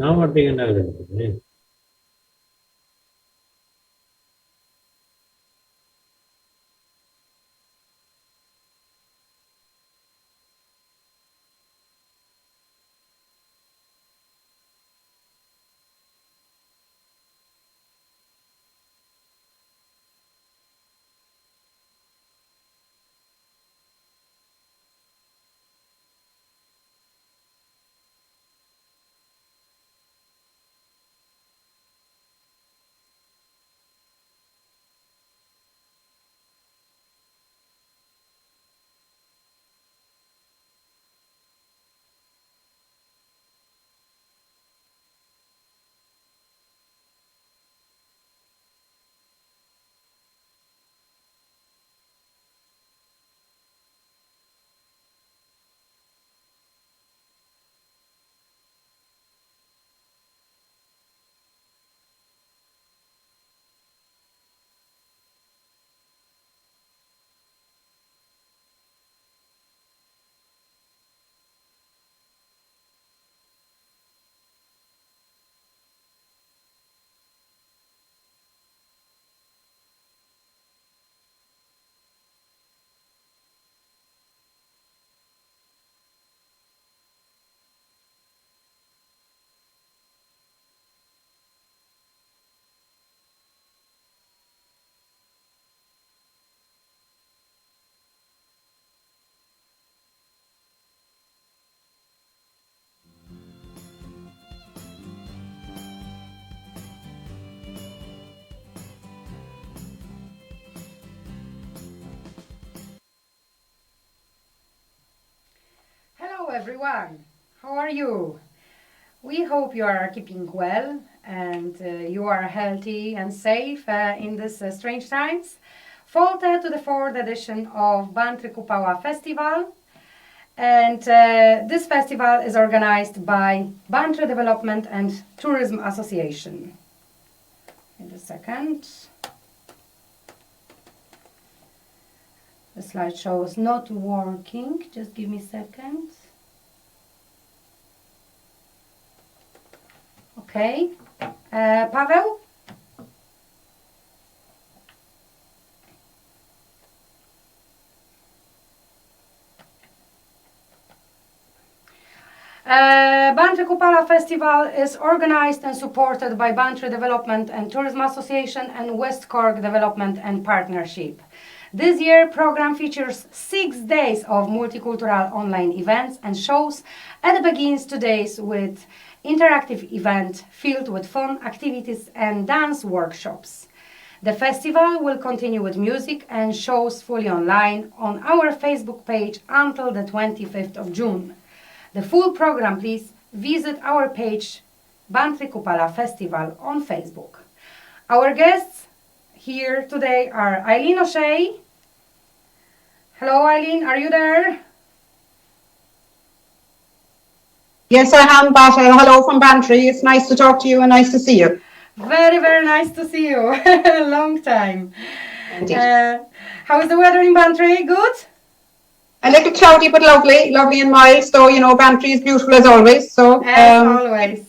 நான் மாட்டீங்கன்னா இருக்குது. Hello everyone, how are you? We hope you are keeping well and you are healthy and safe in these strange times. Falte to the fourth edition of Bantry Kupala Festival, and this festival is organized by Bantry Development and Tourism Association. In a second. The slideshow is not working, just give me a second. Okay, Paweł? Bantry Kupala Festival is organized and supported by Bantry Development and Tourism Association and West Cork Development and Partnership. This year program features 6 days of multicultural online events and shows, and it begins today with interactive event filled with fun activities and dance workshops. The festival will continue with music and shows fully online on our Facebook page until the 25th of June. The full program, please visit our page Bantry Kupala Festival on Facebook. Our guests here today are Eileen O'Shea. Hello Eileen, are you there? Yes, I am, but hello from Bantry. It's nice to talk to you and nice to see you. Very, very nice to see you. Long time. Indeed. How is the weather in Bantry? Good? A little cloudy, but lovely and mild. So, you know, Bantry is beautiful as always. So, as always.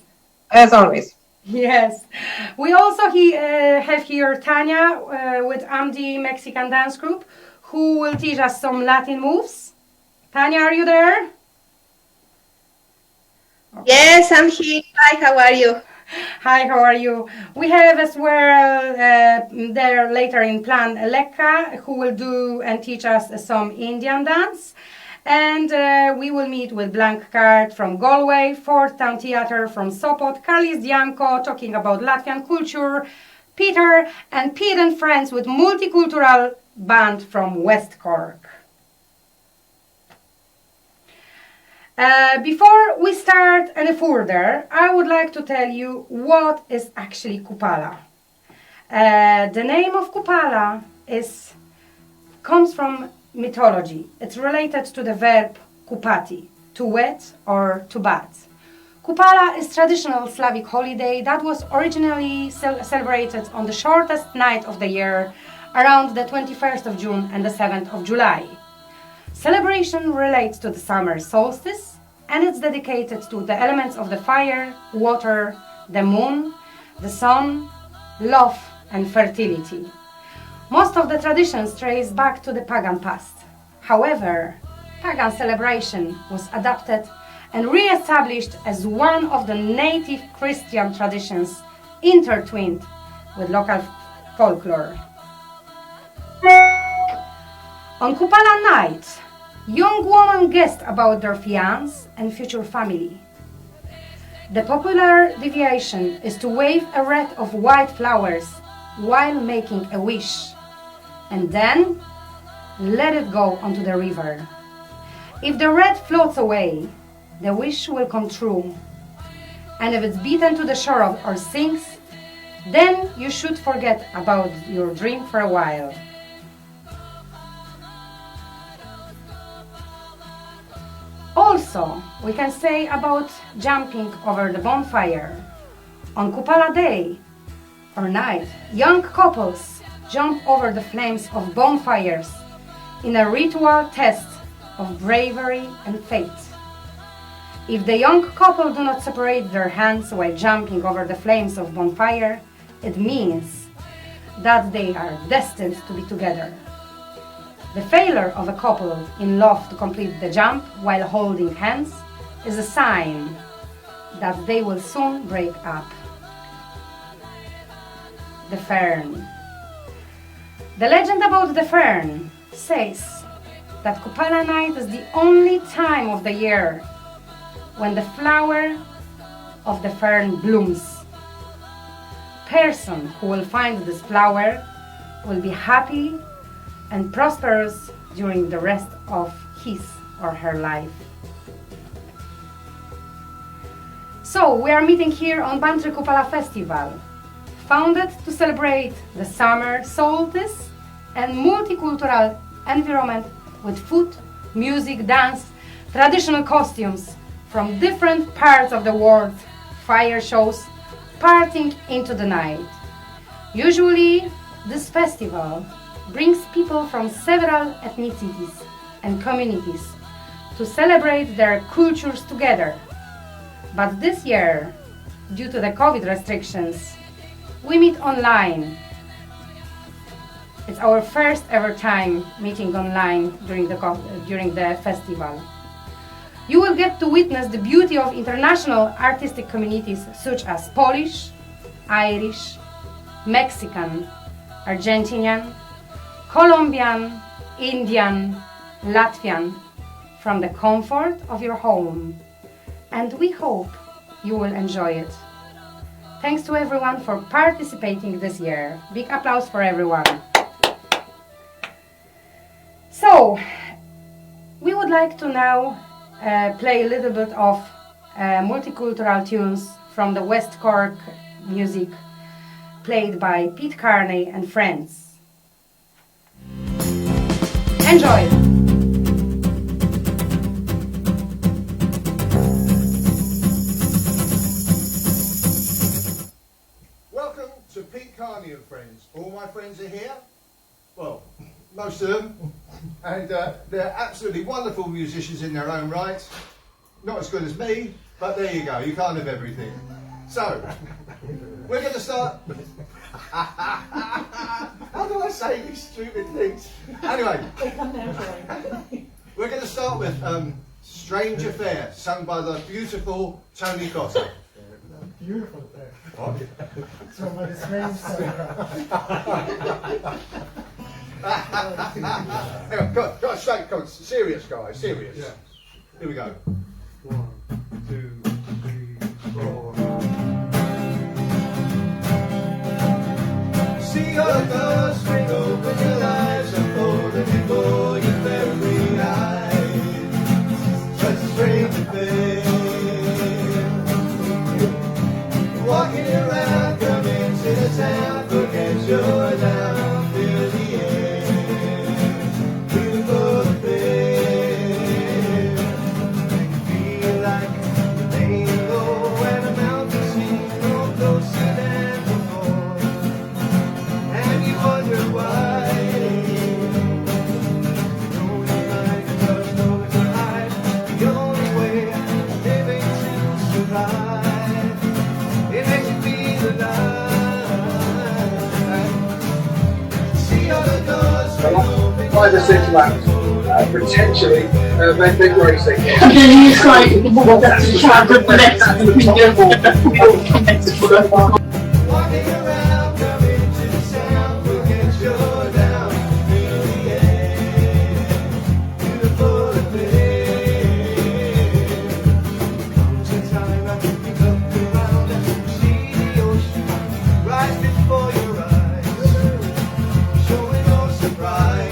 As always. Yes. We also have here Tanya with AMDI Mexican Dance Group, who will teach us some Latin moves. Tanya, are you there? Okay. Yes, I'm here. Hi, how are you? Hi, how are you? We have as well there later in plan Lekka, who will do and teach us some Indian dance. And we will meet with Blank Card from Galway, Fourth Town Theatre from Sopot, Carlis Diamco talking about Latvian culture, Peter and Pete and Friends with multicultural band from West Cork. Before we start any further, I would like to tell you what is actually Kupala. The name of Kupala comes from mythology. It's related to the verb kupati, to wet or to bath. Kupala is traditional Slavic holiday that was originally celebrated on the shortest night of the year, around the 21st of June and the 7th of July. Celebration relates to the summer solstice and it's dedicated to the elements of the fire, water, the moon, the sun, love and fertility. Most of the traditions trace back to the pagan past. However, pagan celebration was adapted and re-established as one of the native Christian traditions intertwined with local folklore. On Kupala night, young women guessed about their fiancé and future family. The popular deviation is to wave a wreath of white flowers while making a wish, and then let it go onto the river. If the wreath floats away, the wish will come true, and if it's beaten to the shore or sinks, then you should forget about your dream for a while. Also, we can say about jumping over the bonfire. On Kupala day or night, young couples jump over the flames of bonfires in a ritual test of bravery and faith. If the young couple do not separate their hands while jumping over the flames of bonfire, it means that they are destined to be together. The failure of a couple in love to complete the jump while holding hands is a sign that they will soon break up. The fern. The legend about the fern says that Kupala night is the only time of the year when the flower of the fern blooms. Person who will find this flower will be happy and prosperous during the rest of his or her life. So we are meeting here on Bantry Kupala Festival, founded to celebrate the summer solstice and multicultural environment with food, music, dance, traditional costumes from different parts of the world, fire shows, partying into the night. Usually, this festival brings people from several ethnicities and communities to celebrate their cultures together. But this year, due to the COVID restrictions, we meet online. It's our first ever time meeting online during the festival. You will get to witness the beauty of international artistic communities such as Polish, Irish, Mexican, Argentinian, Colombian, Indian, Latvian, from the comfort of your home. And we hope you will enjoy it. Thanks to everyone for participating this year. Big applause for everyone. So, we would like to now play a little bit of multicultural tunes from the West Cork music played by Pete Carney and friends. Enjoy! Welcome to Pete Carney and friends. All my friends are here. Well, most of them. And they're absolutely wonderful musicians in their own right. Not as good as me, but there you go. You can't have everything. So, we're going to start... How do I say these stupid things? Anyway, we're going to start with Strange Affair, sung by the beautiful Tony Cotter. Beautiful affair. What? So by the strange Anyway, got to straight, come on, serious guys, serious. Yeah. Here we go. 1, 2, 3, 4. See all the doors swing open, your eyes are folded before your very eyes. Such a strange affair. Walking around, come into the town, forget you're down, feel the air, beautiful affair. Feel like the rainbow and the mountains seem no closer than before. And you 5 or 6 laps, potentially, then racing. Walking around, coming to the sound, forget you're down. Feel the air, beautiful affair. Comes a time I you look around and see the ocean rise before your eyes, showing no surprise.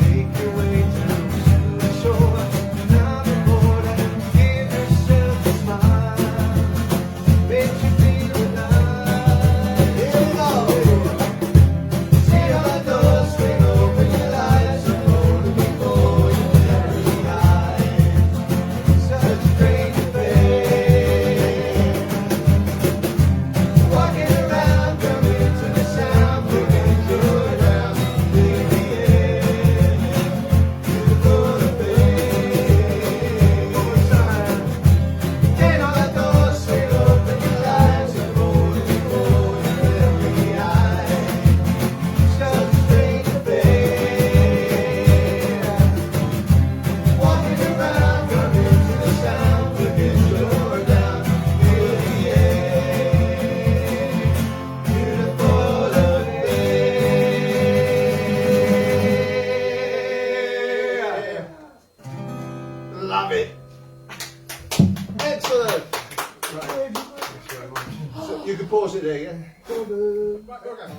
Make your way down to the shore, down the border, give yourself a smile. Makes you feel alive. Here we go. See how it goes. Swing open your eyes and roll before your very eyes. Such a great affair. Walking around, coming to the sound, forget you're down. Feel the air. Beautiful affair. One more time. Get on that door, swing open your eyes and roll before your very eyes. Such a great affair. Walking around, coming to the sound, forget you're down. Feel the air, beautiful affair. Love it. Excellent. Right. So you can pause it there, yeah? Right, okay.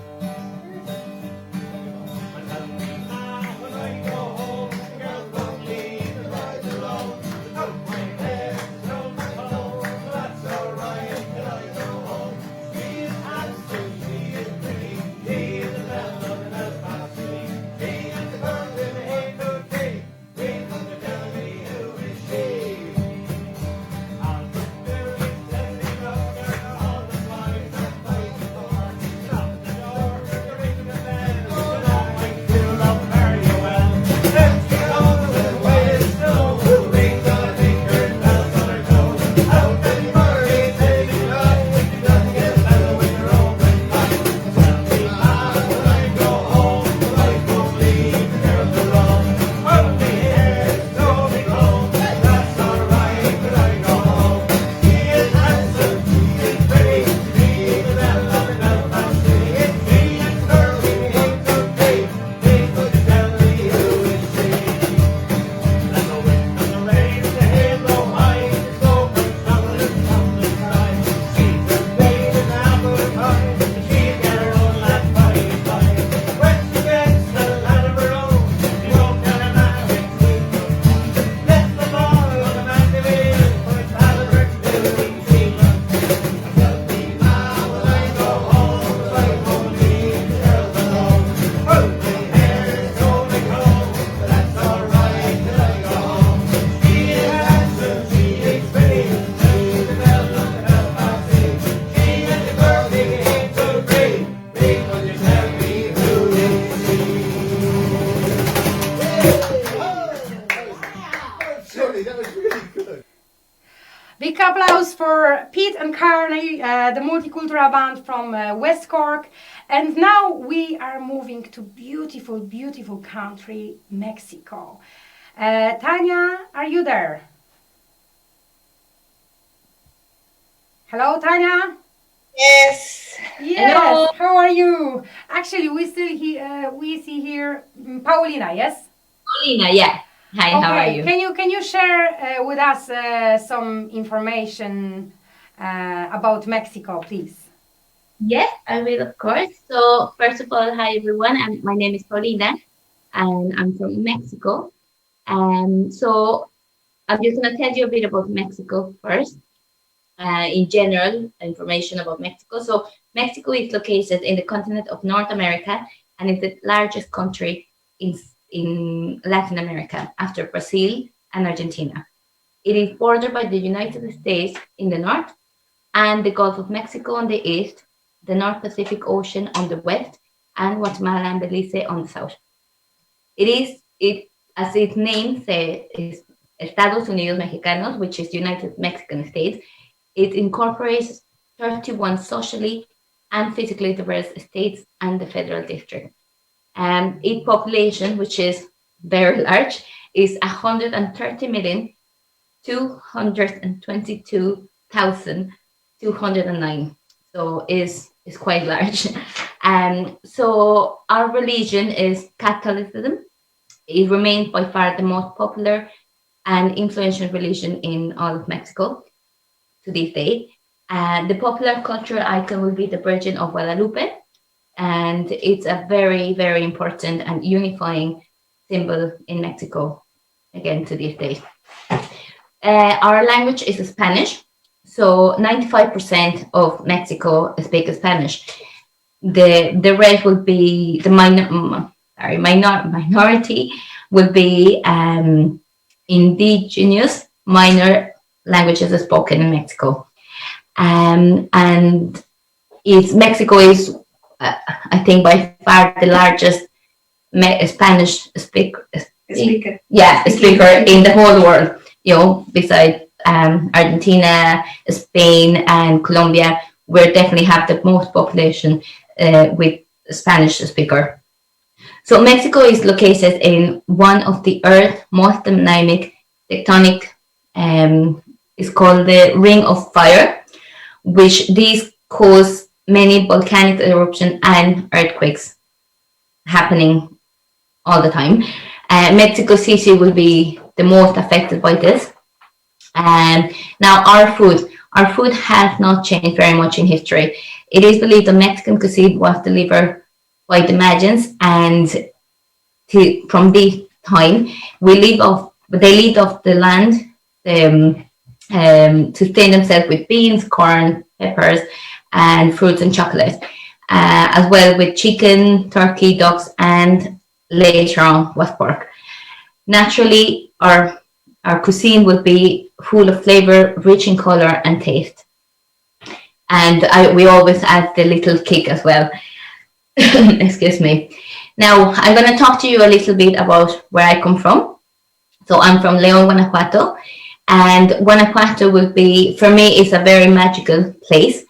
Sorry, that was really good. Big applause for Pete and Carney, the multicultural band from West Cork. And now we are moving to beautiful, beautiful country, Mexico. Tanya, are you there? Hello, Tanya? Yes. Yes, Hello. how are you? Actually, we see here Paulina, yes? Paulina, yeah. Hi, how are you? Can you share with us some information about Mexico, please? Yes, I will, of course. So, first of all, hi everyone. My name is Paulina, and I'm from Mexico. So, I'm just going to tell you a bit about Mexico first. In general, information about Mexico. So, Mexico is located in the continent of North America and is the largest country in Latin America after Brazil and Argentina. It is bordered by the United States in the north and the Gulf of Mexico on the east, the North Pacific Ocean on the west, and Guatemala and Belize on the south. As its name says, is Estados Unidos Mexicanos, which is United Mexican States. It incorporates 31 socially and physically diverse states and the federal district. Its population, which is very large, is 130,222,209. So is quite large. So our religion is Catholicism. It remains by far the most popular and influential religion in all of Mexico to this day. The popular cultural icon will be the Virgin of Guadalupe, and it's a very, very important and unifying symbol in Mexico, again to this day. Our language is Spanish, so 95% of Mexico speaks Spanish. The rest will be the minority will be indigenous minor languages spoken in Mexico. And Mexico is, I think, by far the largest Spanish speaker in the whole world. Besides Argentina, Spain, and Colombia, we definitely have the most population with Spanish speaker. So Mexico is located in one of the Earth's most dynamic tectonic, is called the Ring of Fire, which these cause many volcanic eruptions and earthquakes happening all the time. Mexico City will be the most affected by this. Now our food has not changed very much in history. It is believed that Mexican cuisine was delivered by the Magians, and from this time they lived off the land to sustain themselves with beans, corn, peppers, and fruits and chocolate, as well with chicken, turkey, ducks, and later on was pork. Naturally, our cuisine will be full of flavor, rich in color and taste. And we always add the little kick as well. Excuse me. Now, I'm going to talk to you a little bit about where I come from. So I'm from León, Guanajuato. And Guanajuato will be, for me, is a very magical place,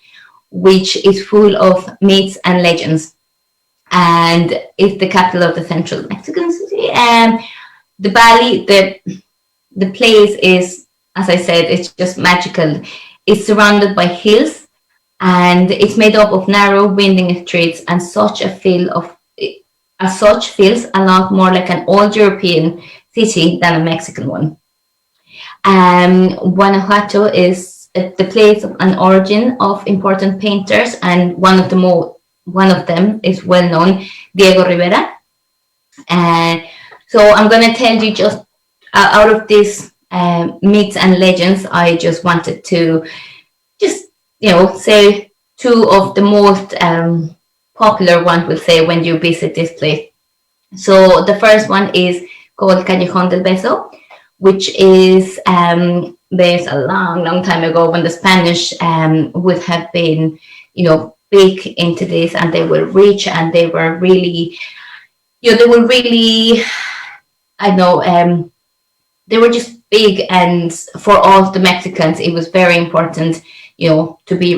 which is full of myths and legends. And it's the capital of the central Mexican city. And the valley, the place is, as I said, it's just magical. It's surrounded by hills, and it's made up of narrow, winding streets, and such feels a lot more like an old European city than a Mexican one. Guanajuato is the place of an origin of important painters, and one of them is well known, Diego Rivera. So I'm going to tell you just out of these myths and legends, I just wanted to say two of the most popular ones, we'll say, when you visit this place. So the first one is called Callejón del Beso, which is there's a long, long time ago when the Spanish would have been, big into this, and they were rich, and they were really, they were just big, and for all the Mexicans, it was very important, to be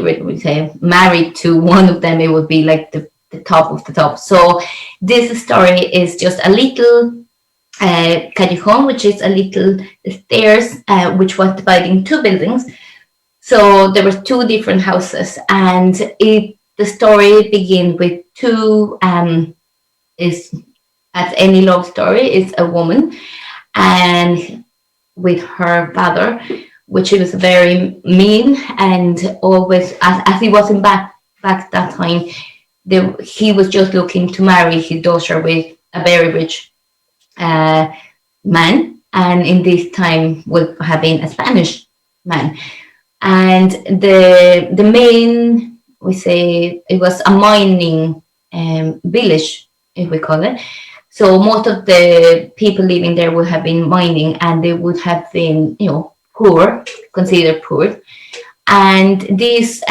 married to one of them. It would be like the top of the top. So this story is just a little callejón, which is a little stairs, which was divided in two buildings. So there were two different houses, and the story begins with two, is as any love story, is a woman and with her father, which was very mean, and always, as he wasn't back that time, he was just looking to marry his daughter with a very rich man, and in this time would have been a Spanish man. And the main, we say, it was a mining village, if we call it. So most of the people living there would have been mining, and they would have been, poor, considered poor. And this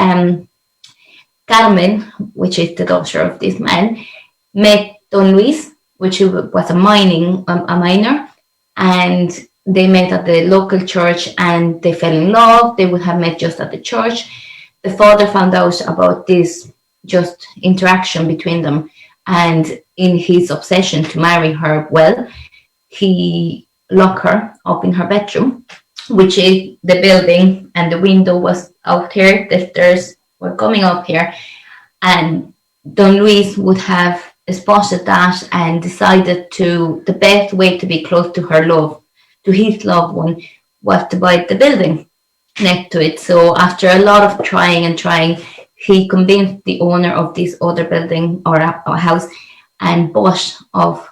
Carmen, which is the daughter of this man, met Don Luis, which was a miner, and they met at the local church, and they fell in love. They would have met just at the church. The father found out about this just interaction between them, and in his obsession to marry her, well, he locked her up in her bedroom, which is the building, and the window was out here, the stairs were coming up here, and Don Luis would have spotted that and decided to the best way to be close to her love, to his loved one, was to buy the building next to it. So after a lot of trying and trying, he convinced the owner of this other building or a house and bought of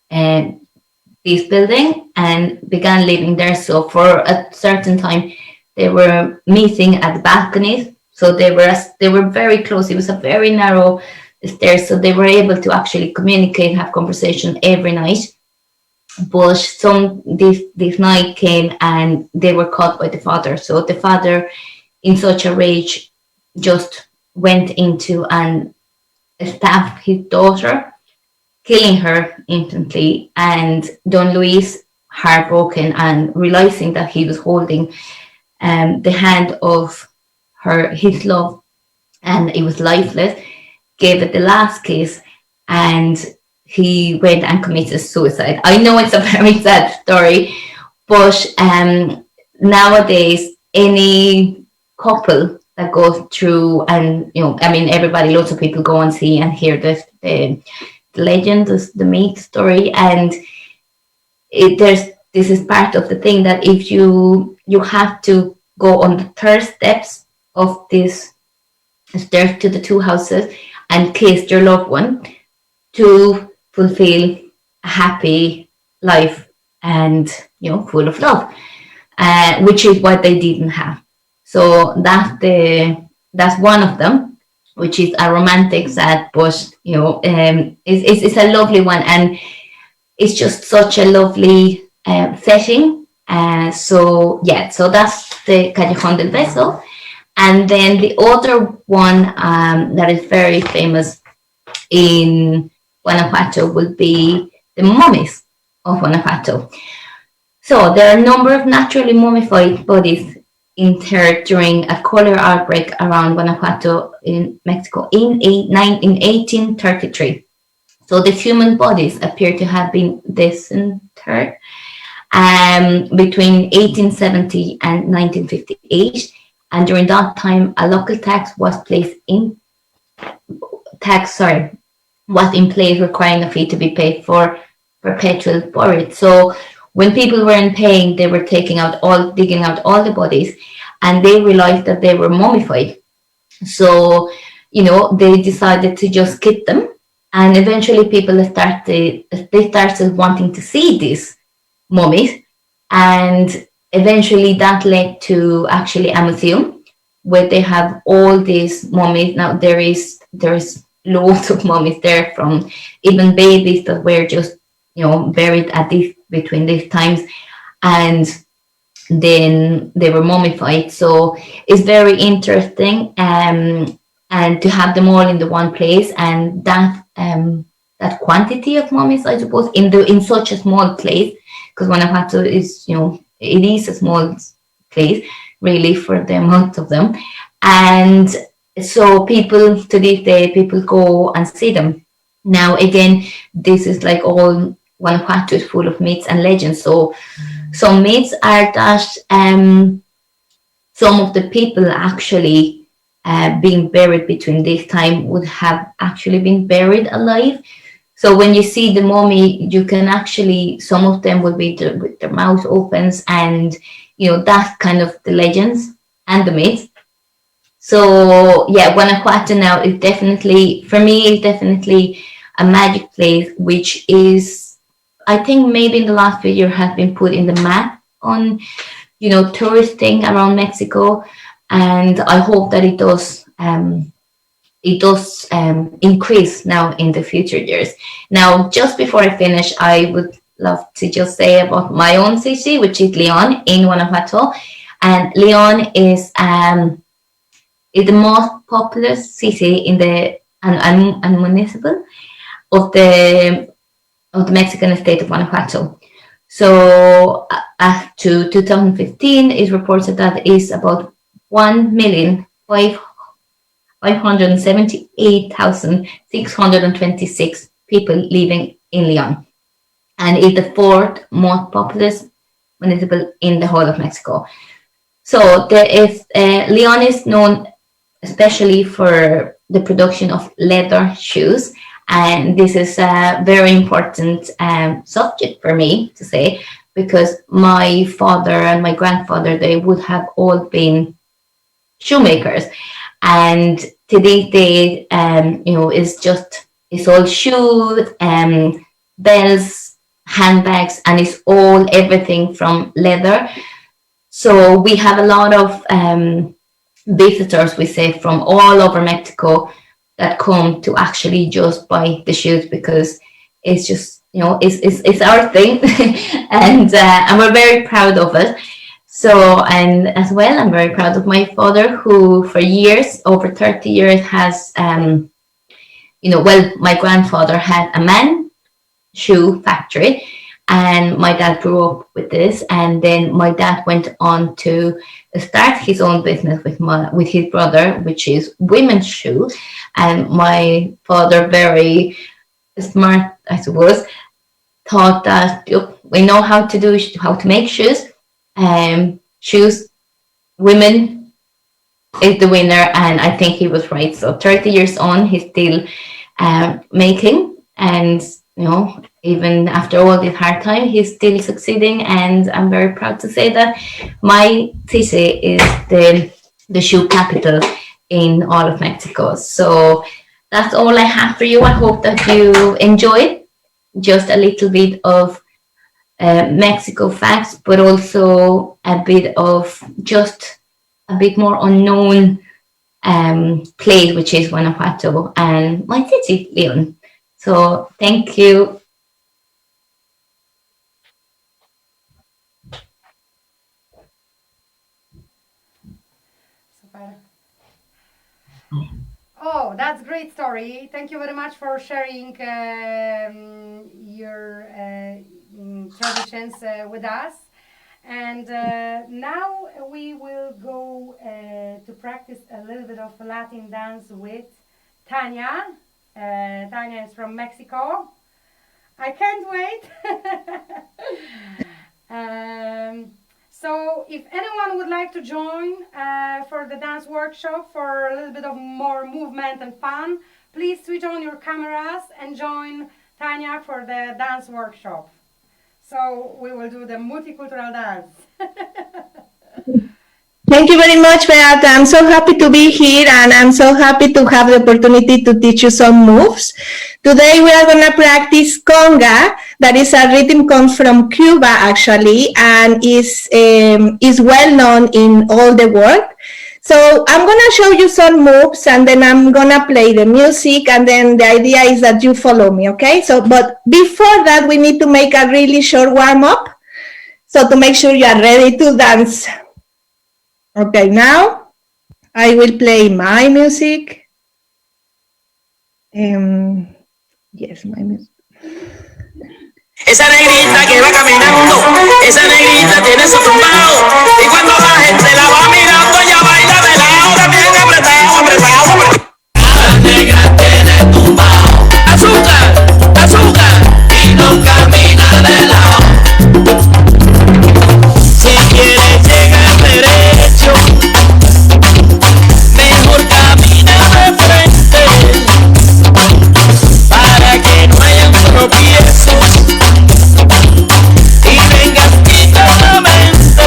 this building and began living there. So for a certain time, they were meeting at the balconies. So they were very close. It was a very narrow stairs, so they were able to actually communicate, have conversation every night. But this night came and they were caught by the father. So the father, in such a rage, just went into and stabbed his daughter, killing her instantly. And Don Luis, heartbroken and realizing that he was holding the hand of his love and it was lifeless, gave it the last kiss, and he went and committed suicide. I know it's a very sad story, but nowadays any couple that goes through, and I mean, everybody, lots of people go and see and hear the legend, the myth story, and this is part of the thing that if you have to go on the third steps of this stairs to the two houses and kiss your loved one to fulfill a happy life and full of love, which is what they didn't have. So that's one of them, which is a romantic sad, but it's a lovely one, and it's just such a lovely setting. So that's the Callejón del Beso. And then the other one that is very famous in Guanajuato will be the mummies of Guanajuato. So there are a number of naturally mummified bodies interred during a cholera outbreak around Guanajuato in Mexico in 1833. So the human bodies appear to have been disinterred between 1870 and 1958. And during that time, a local tax was in place requiring a fee to be paid for perpetual burial. So when people weren't paying, they were digging out all the bodies, and they realized that they were mummified. So, they decided to just keep them, and eventually people started wanting to see these mummies, and eventually that led to actually a museum where they have all these mummies. Now there's loads of mummies there, from even babies that were just buried between these times, and then they were mummified. So it's very interesting, and to have them all in the one place, and that quantity of mummies, I suppose, in such a small place, because Guanajuato is it is a small place, really, for the amount of them. And so people, to this day, people go and see them. Now, again, this is like all Guanajuato is full of myths and legends. So some myths are that some of the people actually being buried between this time would have actually been buried alive. So when you see the mummy, you can actually, some of them will be with their mouth opens, and that's kind of the legends and the myths. So Guanajuato now is definitely, for me, is definitely a magic place, which is, I think maybe in the last few years has been put in the map on, touristing around Mexico, and I hope that it does increase now in the future years. Now, just before I finish, I would love to just say about my own city, which is Leon in Guanajuato. And Leon is the most populous city in the and municipal of the Mexican state of Guanajuato. So up to 2015, it's reported that is about 1,500,000 578,626 people living in Leon, and is the fourth most populous municipal in the whole of Mexico. So there is Leon is known especially for the production of leather shoes, and this is a very important subject for me to say, because my father and my grandfather, they would have all been shoemakers, and to this day, it's all shoes, bells, handbags, and it's all everything from leather. So we have a lot of visitors, we say, from all over Mexico that come to actually just buy the shoes, because it's just, it's our thing. And we're very proud of it. So, and as well, I'm very proud of my father, who for years, over 30 years, has, my grandfather had a man shoe factory, and my dad grew up with this, and then my dad went on to start his own business with his brother, which is women's shoe. And my father, very smart, I suppose, thought that, look, we know how to make shoes. Shoes, women is the winner, and I think he was right. So 30 years on, he's still making, and even after all this hard time, he's still succeeding. And I'm very proud to say that my city is the shoe capital in all of Mexico. So that's all I have for you. I hope that you enjoyed just a little bit of Mexico facts, but also a bit more unknown place, which is Guanajuato, and my city, Leon. So thank you. Super. Oh, that's a great story. Thank you very much for sharing your traditions with us. And now we will go to practice a little bit of Latin dance with Tanya. Tanya is from Mexico. I can't wait. So if anyone would like to join for the dance workshop for a little bit of more movement and fun, please switch on your cameras and join Tanya for the dance workshop. So we will do the multicultural dance. Thank you very much, Beata. I'm so happy to be here, and I'm so happy to have the opportunity to teach you some moves. Today we are going to practice conga. That is a rhythm, comes from Cuba actually, and is well known in all the world. So I'm going to show you some moves, and then I'm going to play the music, and then the idea is that you follow me, okay? So, but before that, we need to make a really short warm-up, so to make sure you are ready to dance. Okay, now I will play my music. Yes, my music. Esa negrita que va caminando, esa negrita tiene su tumbao, y cuando la gente la va mirando, ella baila de lado, también apretado, apretado, apretado. La negra tiene tumbao, azúcar, azúcar, y no camina de lado. Si quieres llegar derecho, mejor camina de frente, para que no haya un tropiezo. Y vengas quitadamente.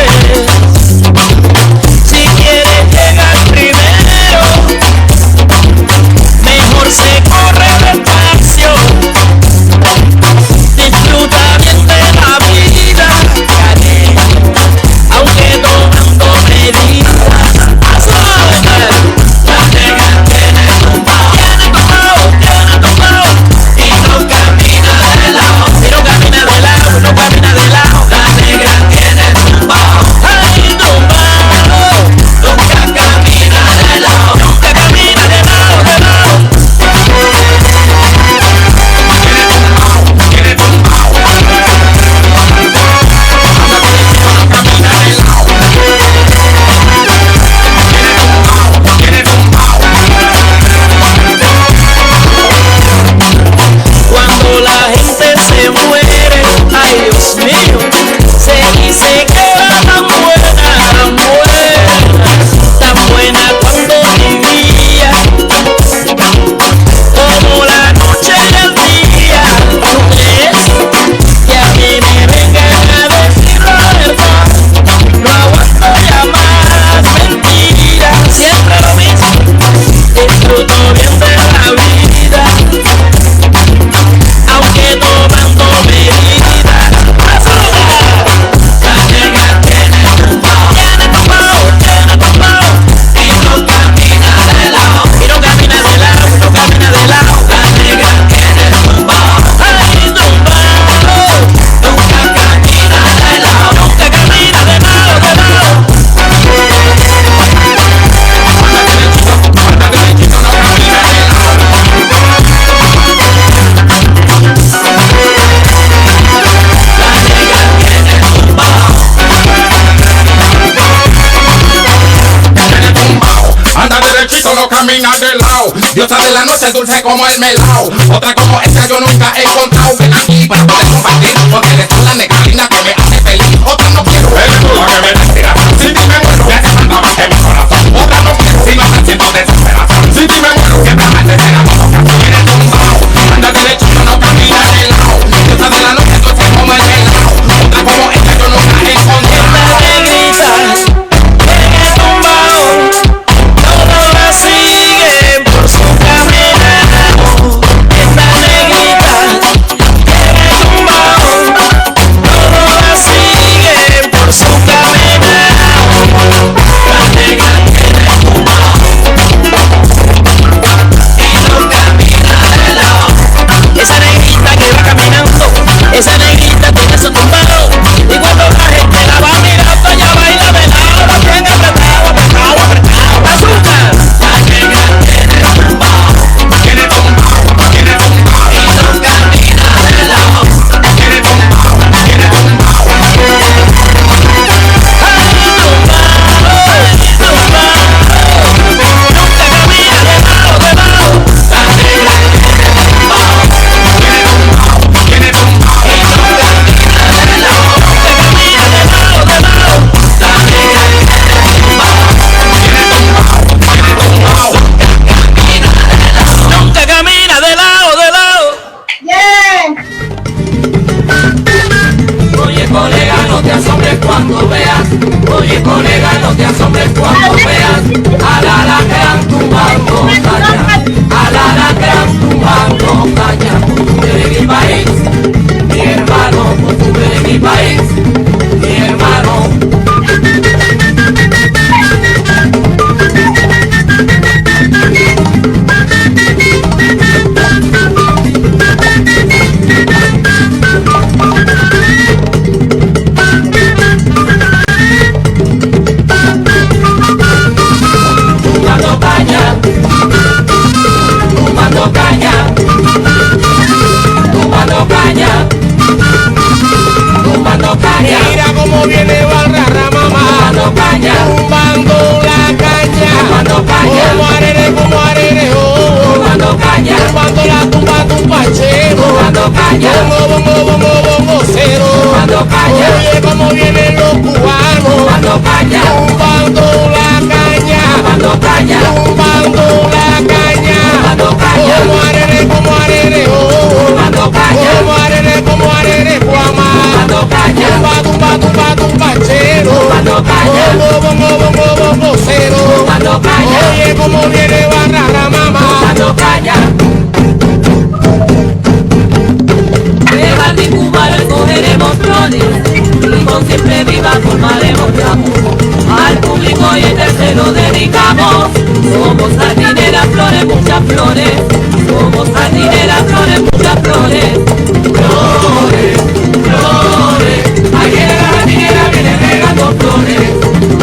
dulce, dulce como el melao. Otra como esta yo nunca he encontrado. Ven aquí para poder compartir, porque eres tú la negrina que me hace feliz. Otra no quiero, eres tú la que me respira. Si ti me muero, ya te mandaba que mi corazón. Otra no quiero, si no te siento desesperación. Si ti me muero, siempre amantes en la boca. Eres tumbao, anda derecho, yo no camina de lado. Diosa de la noche, dulce como el melao. Otra como esta yo nunca he encontrado. Negritas, en el tumbao, todos la siguen por su caminado. Estas negritas, en el tumbao, todos la siguen por su caminado. Las negras tienen tumbao y no camina de lado. Esa negrita que va caminando, esa negrita tiene su tumbao. Y cuando la gente la va mirando, ella baila de lado, la tiene apretado, apretado, apretado. ¡Azúcar! La negra tiene tumbao, Tiene tumbao, tiene tumbao. y no camina de lado. Tiene tumbao, tiene tumbao. Nunca camina de lado, de lado. Yeah. Oye, colega, no te asombres cuando veas. Oye, colega, no te asombres cuando veas. A la gran tumbando caña. A la gran tumbando caña. Tú eres mi país, mi hermano. Tú eres mi país, mi hermano. Tumbando caña, tumbando caña, tumbando caña, tumbando caña. Mira cómo viene Barra mamá. Tumbando caña, Tumbando la caña. tumbando caña, Como arere, oh. tumbando caña, Tumbando la tumba chero. tumbando caña, Bongo cero. tumbando caña, Oye cómo vienen los cubanos. tumbando caña, Tumbando la caña. tumbando caña, Tumbando la caña. tumbando caña, Como arere, oh. tumbando caña, Como arere, guama. tumbando caña, Tumba chero. tumbando caña, Bongo cero. tumbando caña, Oye cómo viene Barra mamá. tumbando caña. De Bantry Kupala cogeremos flores y con siempre viva formaremos amor. Al público y el tercero dedicamos. Somos jardineras, flores, muchas flores. Somos jardineras, flores, muchas flores. Flores, flores. Ahí viene la jardinera, viene regando flores.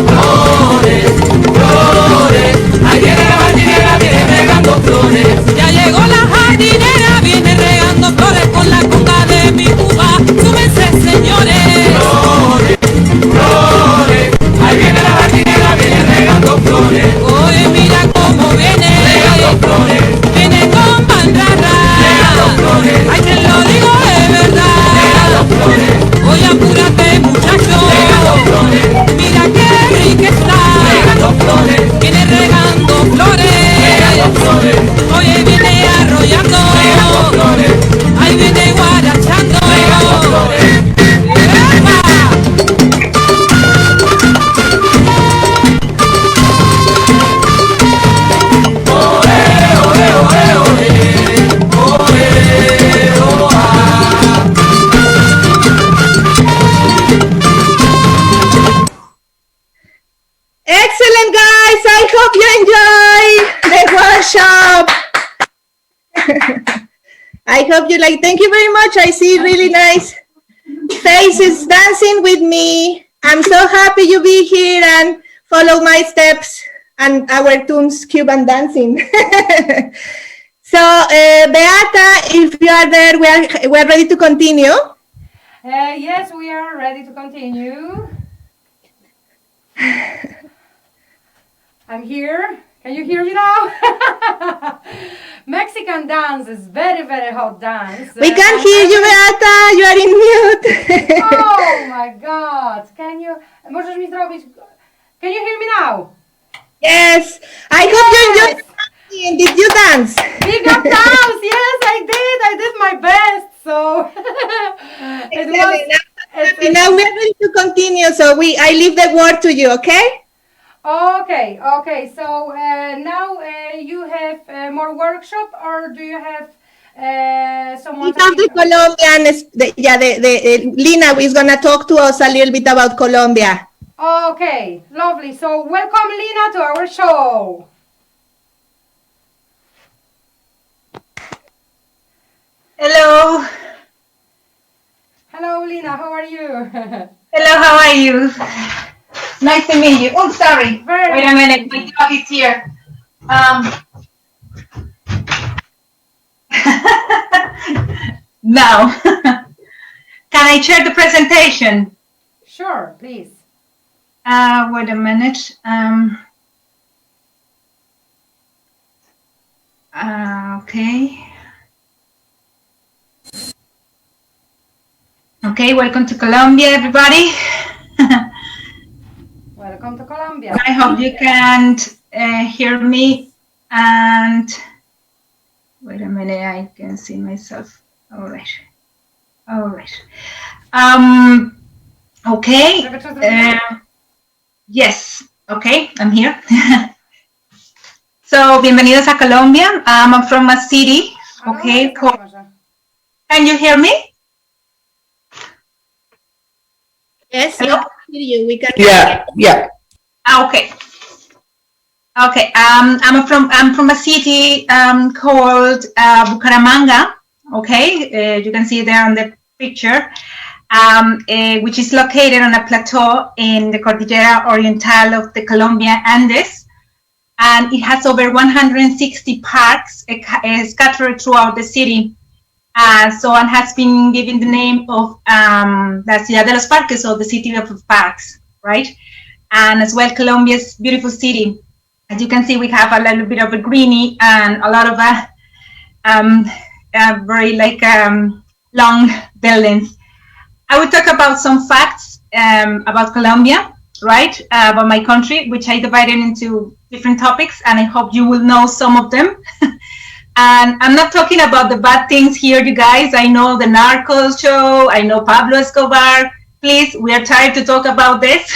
Flores, flores. Ahí viene la jardinera, viene regando flores. Ya llegó la jardinera, viene regando flores con la conga de mi Cuba. Súbense, señores. Flores, flores. Ahí viene la jardinera, viene regando flores. Oye, mira cómo viene. Regando flores. Viene con bandarra. Regando flores. Ay, te lo digo de verdad. Regando flores. Oye, apúrate, muchacho. Regando flores. Mira qué rica está. Regando flores. Viene regando flores. Regando flores. Oye, viene arrollando. Regando flores. Ahí viene guarachando. Regando flores. ¡Epa! Excellent, guys. I hope you enjoy the workshop. I hope you like. Thank you very much. I see really nice faces dancing with me. I'm so happy you be here and follow my steps and our tunes Cuban dancing. So, Beata, if you are there, we're ready to continue. Yes, we are ready to continue. I'm here. Can you hear me now? Mexican dance is very, very hot dance. We can't hear you, Beata. You are in mute. Oh my God. Możesz mi zrobić... Can you hear me now? Yes. I hope you enjoyed the dancing. Did you dance? Big applause. Yes, I did. I did my best. So it was... Now we're going to continue. So I leave the word to you, okay? Okay. So now you have more workshop, or do you have someone? We have the Colombian. Lina is going to talk to us a little bit about Colombia. Okay, lovely. So welcome, Lina, to our show. Hello. Hello, Lina. How are you? Hello, how are you? Nice to meet you. Oh, sorry. Wait a minute, my dog is here. Now, can I share the presentation? Sure, please. Wait a minute. Okay. Okay, welcome to Colombia, everybody. Welcome to Colombia. I hope you can hear me. And wait a minute, I can see myself. All right. Okay. Yes. Okay, I'm here. So, bienvenidos a Colombia. I'm from a city. Okay. Can you hear me? Yes, hello? we can hear you. We can Yeah. Okay. I'm from a city called Bucaramanga. Okay, you can see it there on the picture, which is located on a plateau in the Cordillera Oriental of the Colombia Andes, and it has over 160 parks scattered throughout the city. So it has been given the name of La Ciudad de los Parques, or the city of parks, right? And as well, Colombia's beautiful city. As you can see, we have a little bit of a greeny and a lot of very long buildings. I will talk about some facts about Colombia, right? About my country, which I divided into different topics, and I hope you will know some of them. And I'm not talking about the bad things here, you guys. I know the Narcos show. I know Pablo Escobar. Please, we are tired to talk about this.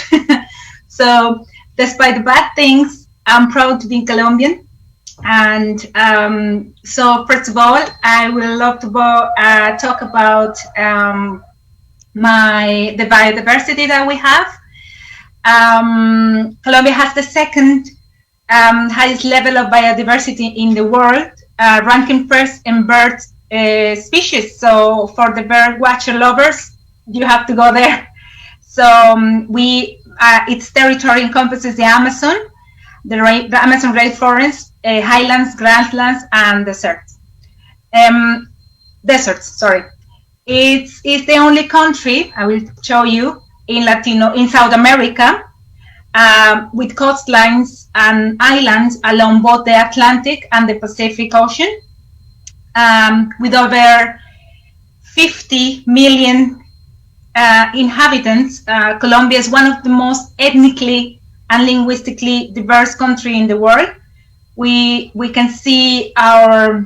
So, despite the bad things, I'm proud to be Colombian. And so, first of all, I would love to talk about the biodiversity that we have. Colombia has the second highest level of biodiversity in the world, ranking first in bird species. So for the bird watcher lovers, you have to go there. So its territory encompasses the Amazon, the Amazon rainforest, highlands, grasslands, and deserts. It's the only country, I will show you, in South America, with coastlines and islands along both the Atlantic and the Pacific Ocean, with over 50 million inhabitants. Colombia is one of the most ethnically and linguistically diverse countries in the world. We can see our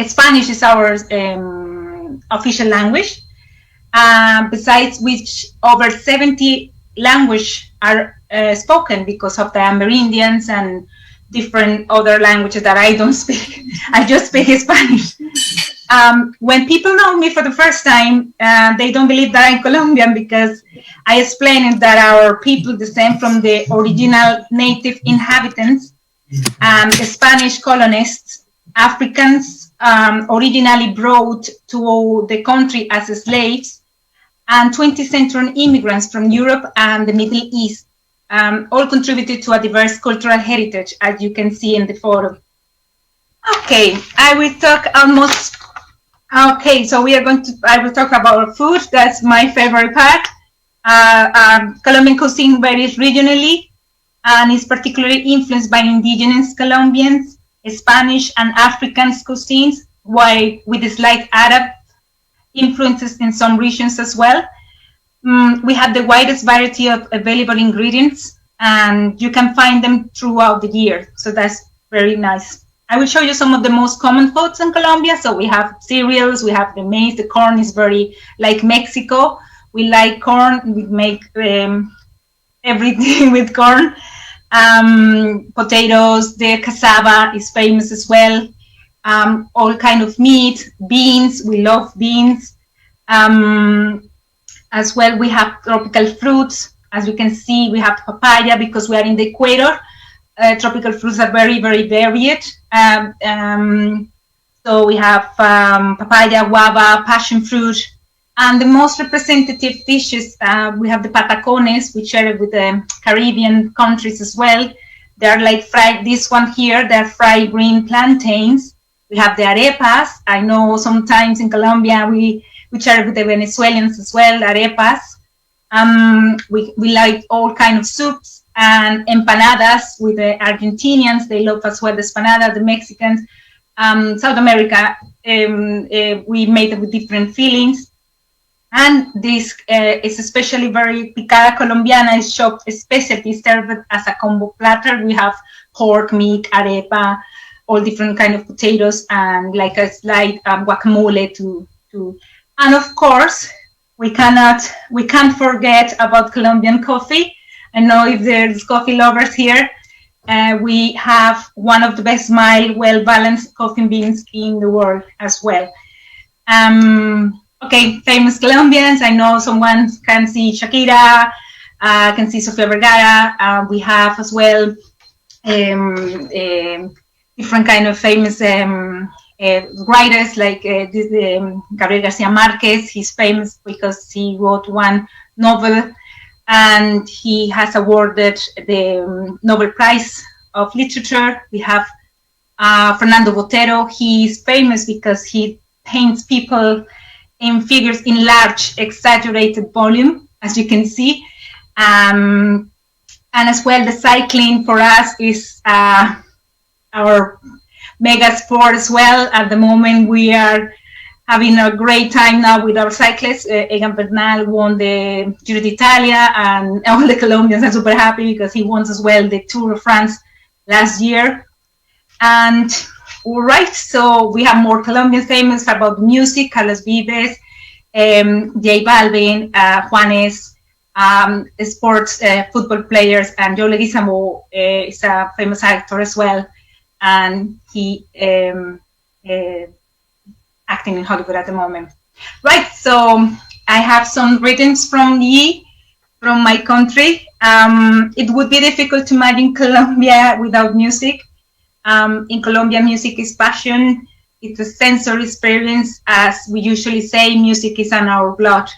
Spanish is our official language. Besides which, over 70 languages are spoken because of the Amerindians and different other languages that I don't speak. I just speak Spanish. When people know me for the first time, they don't believe that I'm Colombian, because I explained that our people descend from the original native inhabitants, the Spanish colonists, Africans originally brought to the country as slaves, and 20th century immigrants from Europe and the Middle East, all contributed to a diverse cultural heritage, as you can see in the photo. Okay, I will talk I will talk about food. That's my favorite part. Colombian cuisine varies regionally and is particularly influenced by indigenous Colombians, Spanish, and African cuisines, while with a slight Arab influences in some regions as well. We have the widest variety of available ingredients, and you can find them throughout the year. So that's very nice. I will show you some of the most common foods in Colombia. So we have cereals, we have the maize, the corn is very like Mexico. We like corn, we make everything with corn. Potatoes, the cassava is famous as well. All kind of meat, beans, we love beans. As well, we have tropical fruits. As you can see, we have papaya because we are in the equator. Tropical fruits are very, very varied. So we have papaya, guava, passion fruit. And the most representative dishes, we have the patacones, which are with the Caribbean countries as well. They're like fried, this one here, they're fried green plantains. We have the arepas. I know sometimes in Colombia, we share with the Venezuelans as well, arepas. We like all kind of soups and empanadas with the Argentinians. They love as well the empanada, the Mexicans. South America, we made it with different fillings. And this is especially very picada colombiana, is shop specialty served as a combo platter. We have pork, meat, arepa, all different kind of potatoes, and like a slight guacamole to. And of course, we can't forget about Colombian coffee. I know if there's coffee lovers here, we have one of the best mild, well-balanced coffee beans in the world as well. Okay, famous Colombians. I know someone can see Shakira, can see Sofia Vergara. We have as well different kind of famous writers like Gabriel Garcia Marquez. He's famous because he wrote one novel and he has awarded the Nobel Prize of Literature. We have Fernando Botero. He's famous because he paints people in figures in large, exaggerated volume, as you can see. And as well, the cycling for us is our mega sport as well. At the moment, we are having a great time now with our cyclists. Egan Bernal won the Giro d'Italia, and all the Colombians are super happy because he won as well the Tour de France last year. And all right, so we have more Colombians famous about music: Carlos Vives, J Balvin, Juanes, sports, football players, and Joe Leguizamo is a famous actor as well, and he acting in Hollywood at the moment. Right, so I have some rhythms from my country. It would be difficult to imagine Colombia without music. In Colombia, music is passion. It's a sensory experience. As we usually say, music is in our blood.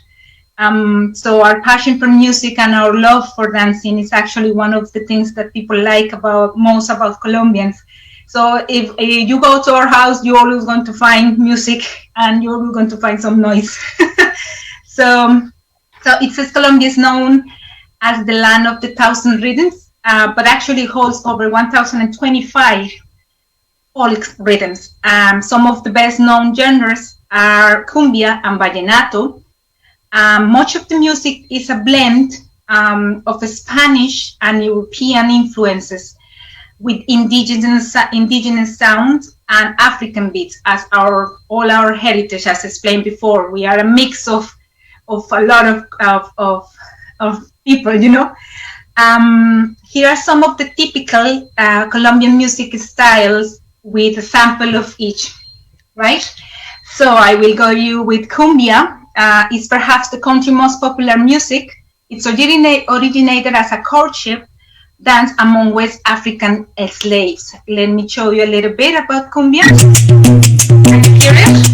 So our passion for music and our love for dancing is actually one of the things that people like most about Colombians. So if you go to our house, you're always going to find music and you're always going to find some noise. So it says Colombia is known as the land of the 1,000 rhythms, but actually holds over 1,025 folk rhythms. Some of the best known genres are cumbia and vallenato. Much of the music is a blend of Spanish and European influences with indigenous sounds and African beats, as all our heritage, as explained before. We are a mix of a lot of people, you know. Here are some of the typical Colombian music styles with a sample of each, right? So I will go you with cumbia. It's perhaps the country's most popular music. It's originated as a courtship dance among West African slaves. Let me show you a little bit about cumbia. Are you curious?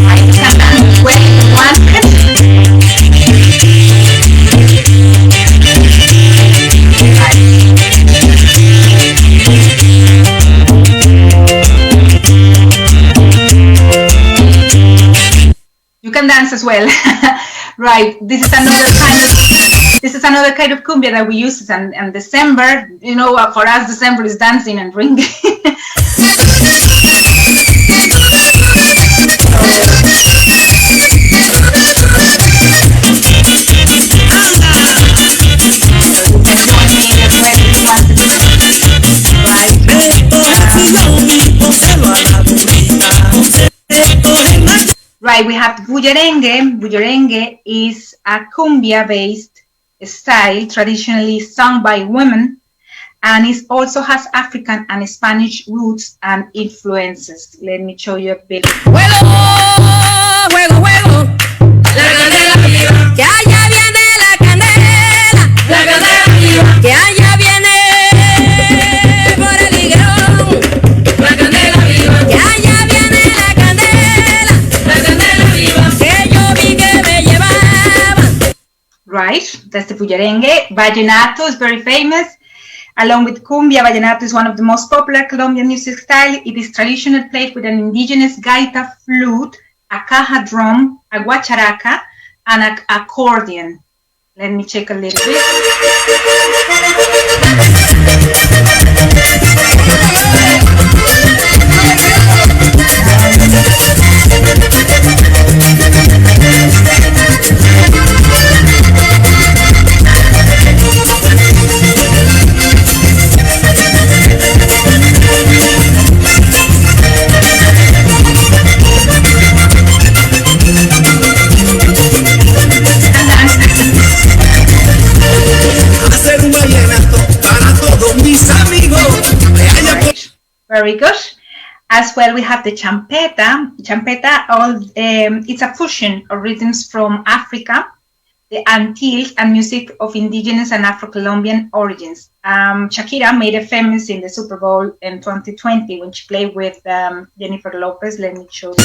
I can dance with one hand. dance as well. Right. This is another kind of cumbia that we use in December. You know, for us, December is dancing and drinking. Right, we have bullerengue. Bullerengue is a cumbia-based style traditionally sung by women, and it also has African and Spanish roots and influences. Let me show you a bit. Juego, juego, juego, la candela viva, que allá viene la candela, la candela viva, que allá viene por el higuerón, la candela viva, que allá viene la candela viva, que yo vi que me llevaba. Right, that's the bullerengue. Vallenato is very famous. Along with cumbia, vallenato is one of the most popular Colombian music style. It is traditionally played with an indigenous gaita flute, a caja drum, a guacharaca, and an accordion. Let me check a little bit. Very good. As well, we have the champeta. Champeta, it's a fusion of rhythms from Africa, the Antilles, and music of indigenous and Afro-Colombian origins. Shakira made it famous in the Super Bowl in 2020 when she played with Jennifer Lopez. Let me show you.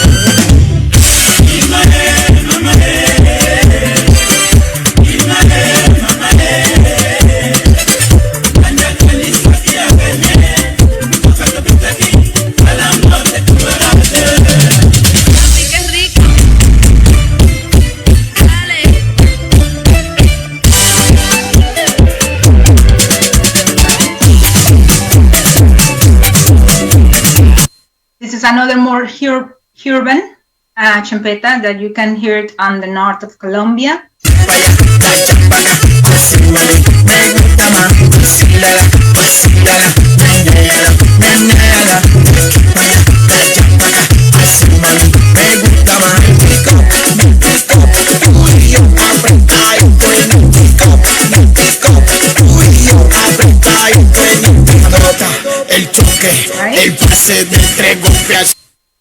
This is another more urban champeta that you can hear it on the north of Colombia.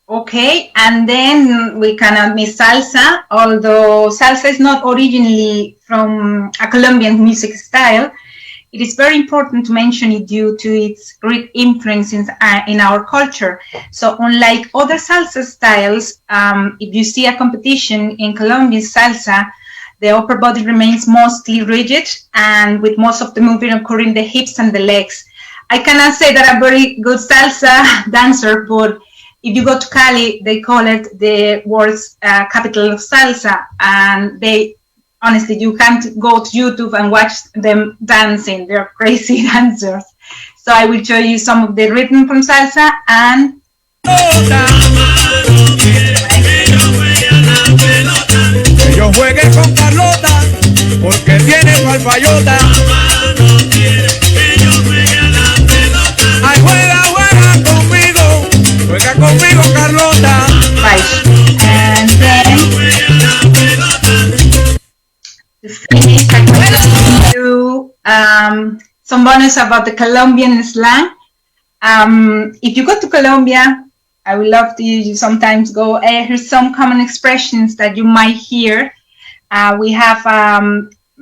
Okay, and then we cannot miss salsa, although salsa is not originally from a Colombian music style. It is very important to mention it due to its great influence in our culture. So unlike other salsa styles, if you see a competition in Colombian salsa, the upper body remains mostly rigid and with most of the movement occurring the hips and the legs. I cannot say that I'm a very good salsa dancer, but if you go to Cali, they call it the world's capital of salsa. And they, honestly, you can't go to YouTube and watch them dancing. They're crazy dancers. So I will show you some of the rhythm from salsa and... Que yo juegue con Carlota, porque tiene palpayota. Ay, juega, juega conmigo, Carlota. Right, and then to finish, I can do some bonus about the Colombian slang. If you go to Colombia, I would love to you sometimes go, here's some common expressions that you might hear. We have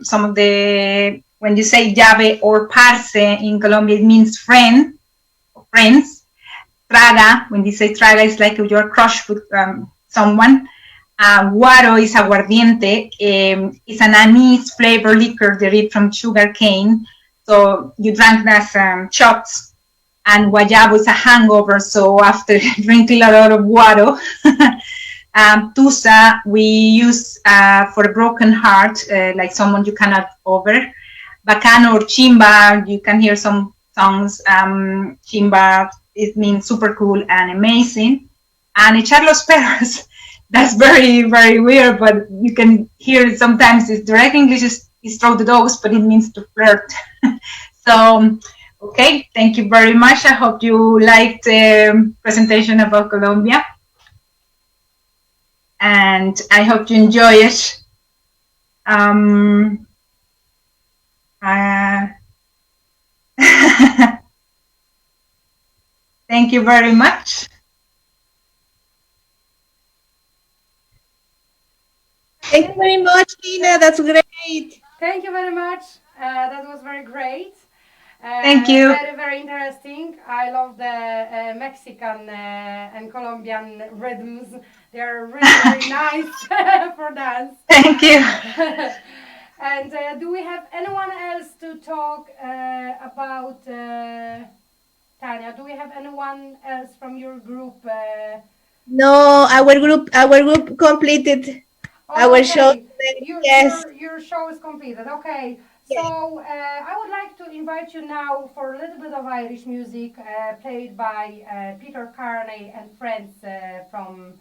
some of the, when you say llave or parce in Colombia, it means friend, or friends. Traga, when you say traga, it's like you're crushed with someone. Guaro is aguardiente. It's an anise flavored liquor derived from sugar cane. So you drank that shots. And guayabo is a hangover, so after drinking a lot of guaro. Tusa, we use for a broken heart, like someone you cannot over. Bacano or chimba, you can hear some songs. Chimba, it means super cool and amazing. And echar los perros, that's very, very weird, but you can hear it sometimes. It's direct English is throw the dogs, but it means to flirt. So, okay, thank you very much. I hope you liked the presentation about Colombia. And I hope you enjoy it. Thank you very much. Thank you very much, Tina. That's great. Thank you very much. That was very great. Thank you. Very, very interesting. I love the Mexican and Colombian rhythms. They are really, very nice for dance. Thank you. And do we have anyone else to talk about Tanya? Do we have anyone else from your group? No, our group completed our show. Yes. Your show is completed. Okay. Yes. So I would like to invite you now for a little bit of Irish music played by Peter Carney and friends from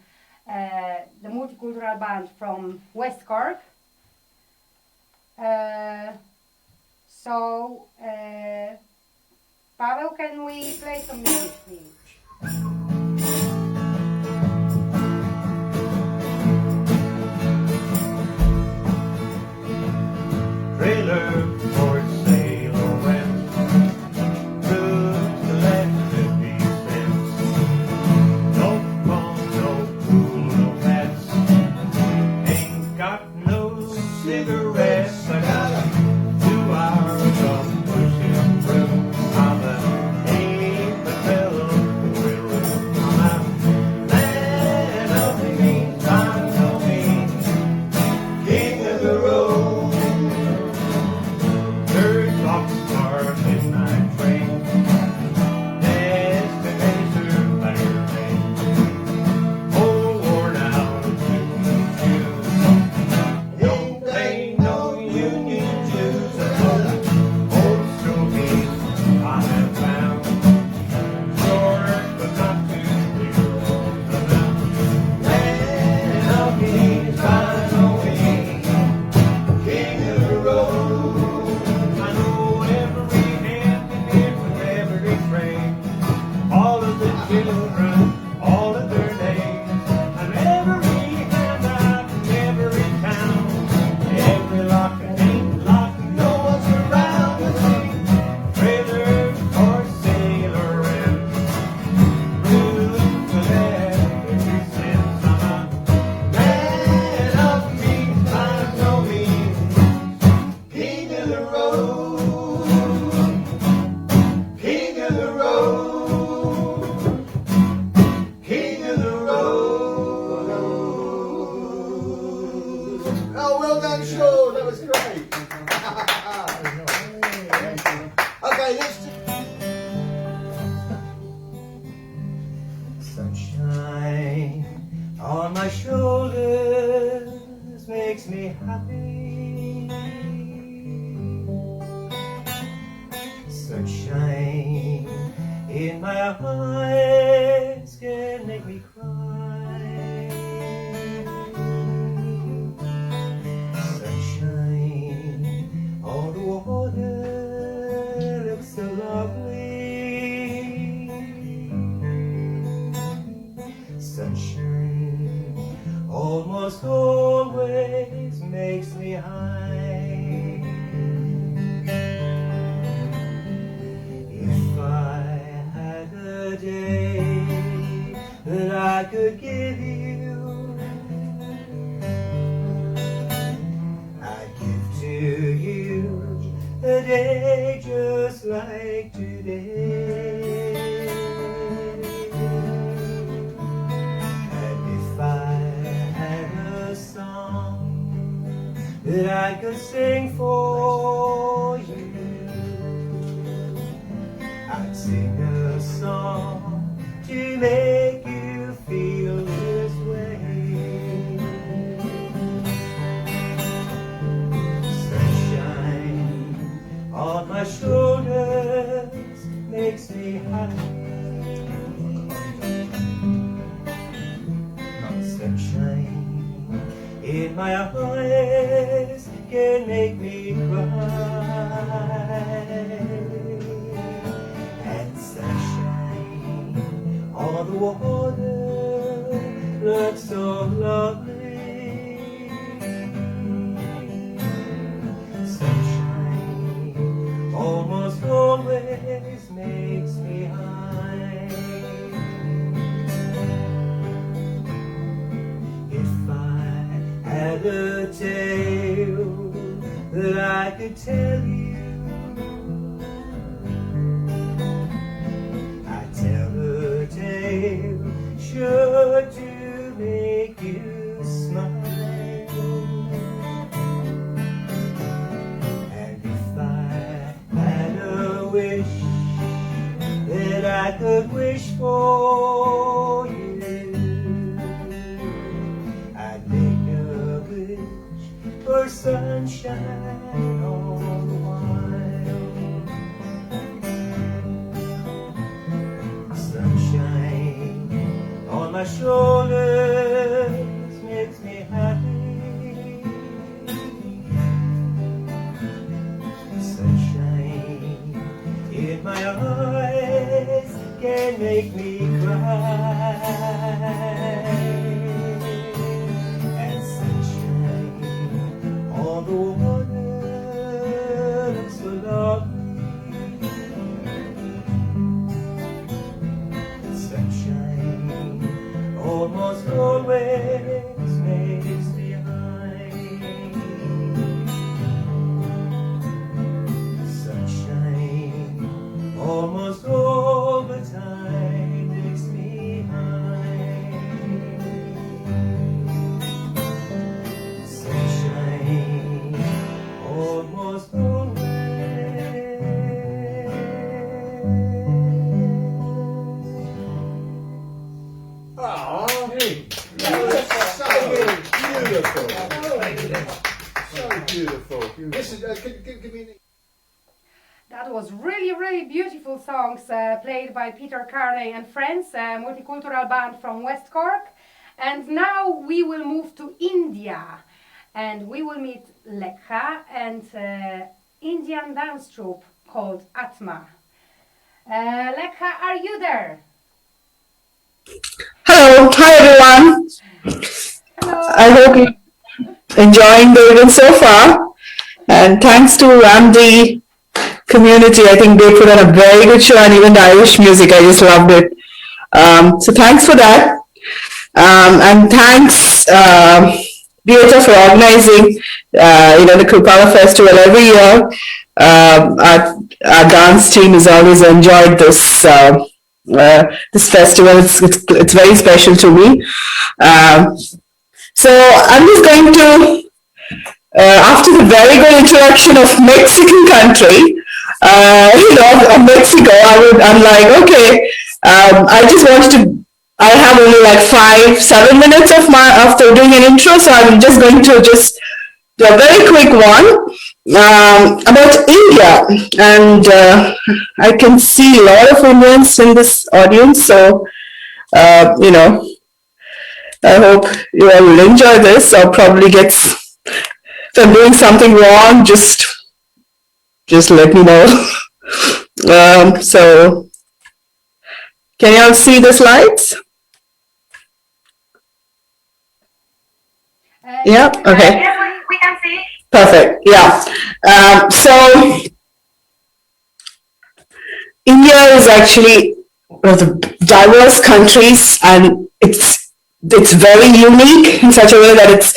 the multicultural band from West Cork. Pavel, can we play some music, please? Trailer for sailor went through the left of these fence. No phone, no pool, no pets. Ain't got no cigarettes. I got 2 hours of pushing through on the 8th of February. On that land of the meantime, know me, king of the road. Third boxcar midnight train, destination Bantry. Old worn out union shoes, don't pay no union dues. Old stories I have found, short but not too clear roads around. Land of means I know me, king of the road. I know every hand in every train, all of the children, all of their names, and every handout in every town, every lock and ain't locked, no one's around to see. Trailer or sailor in, blue to every sense. I'm a man of means, I know me, king of the road, king of the road, king of the road. Oh, well done, Sean. That was great. Okay, let's do... Sunshine on my shoulders makes me happy. Sunshine in my eyes can make me cry. Sunshine on the water looks so lovely. Sunshine almost always makes me high. If I had a day that I could give you, I'd give to you a day just like today. And if I had a song that I could sing for you, I'd sing a song to make you feel this way. my shoulders makes me happy. Sunshine in my eyes can make me cry, and sunshine on the water looks so lovely. Sunshine almost always makes me high. If I had a tale that I could tell you, I'd tell a tale sure to make you smile. And if I had a wish that I could wish for you, I'd make a wish for sunshine all the while. Sunshine on my shoulders makes me happy. Sunshine in my eyes can make me cry, and sunshine on the water looks so lovely. Sunshine almost always makes me high. Sunshine almost all the time makes me high. Sunshine almost always. Oh, so beautiful. So beautiful. Listen, give me an... That was really, really beautiful songs played by Peter Carney and friends, a multicultural band from West Cork. And now we will move to India, and we will meet Lekha and Indian dance troupe called Atma. Lekha, are you there? Hello, hi everyone. Hello. I hope you're enjoying the event so far. And thanks to Ramdi community, I think they put on a very good show, and even the Irish music, I just loved it. So thanks for that. And thanks, Beata, for organizing, the Kupala Festival every year. Our dance team has always enjoyed this this festival. It's very special to me. So I'm just going to, after the very good introduction of Mexican country, of Mexico, I'm like, okay, I just wanted to, I have only like 5-7 minutes after doing an intro, so I'm just going to just do a very quick one about India. And I can see a lot of Indians in this audience, so, I hope you all will enjoy this, or probably if I'm doing something wrong, just let me know. So, can you all see the slides? Yeah, okay. Yes, we can see. Perfect, yeah. So, India is actually one of the diverse countries, and it's very unique in such a way that it's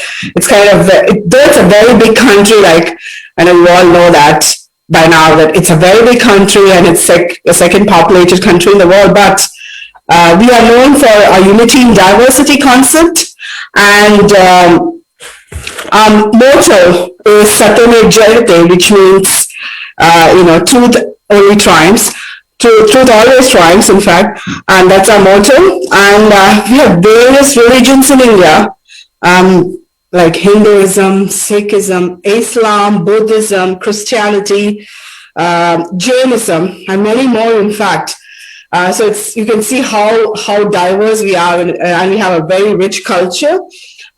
kind of, though it's a very big country, like, I know you all know that by now, that it's a very big country and it's like the second populated country in the world, but we are known for our unity in diversity concept, and our motto is Satyame Jayate, which means, truth only triumphs. Truth always triumphs, in fact, and that's our motto. And we have various religions in India, like Hinduism, Sikhism, Islam, Buddhism, Christianity, Jainism, and many more, in fact. So you can see how diverse we are, and we have a very rich culture.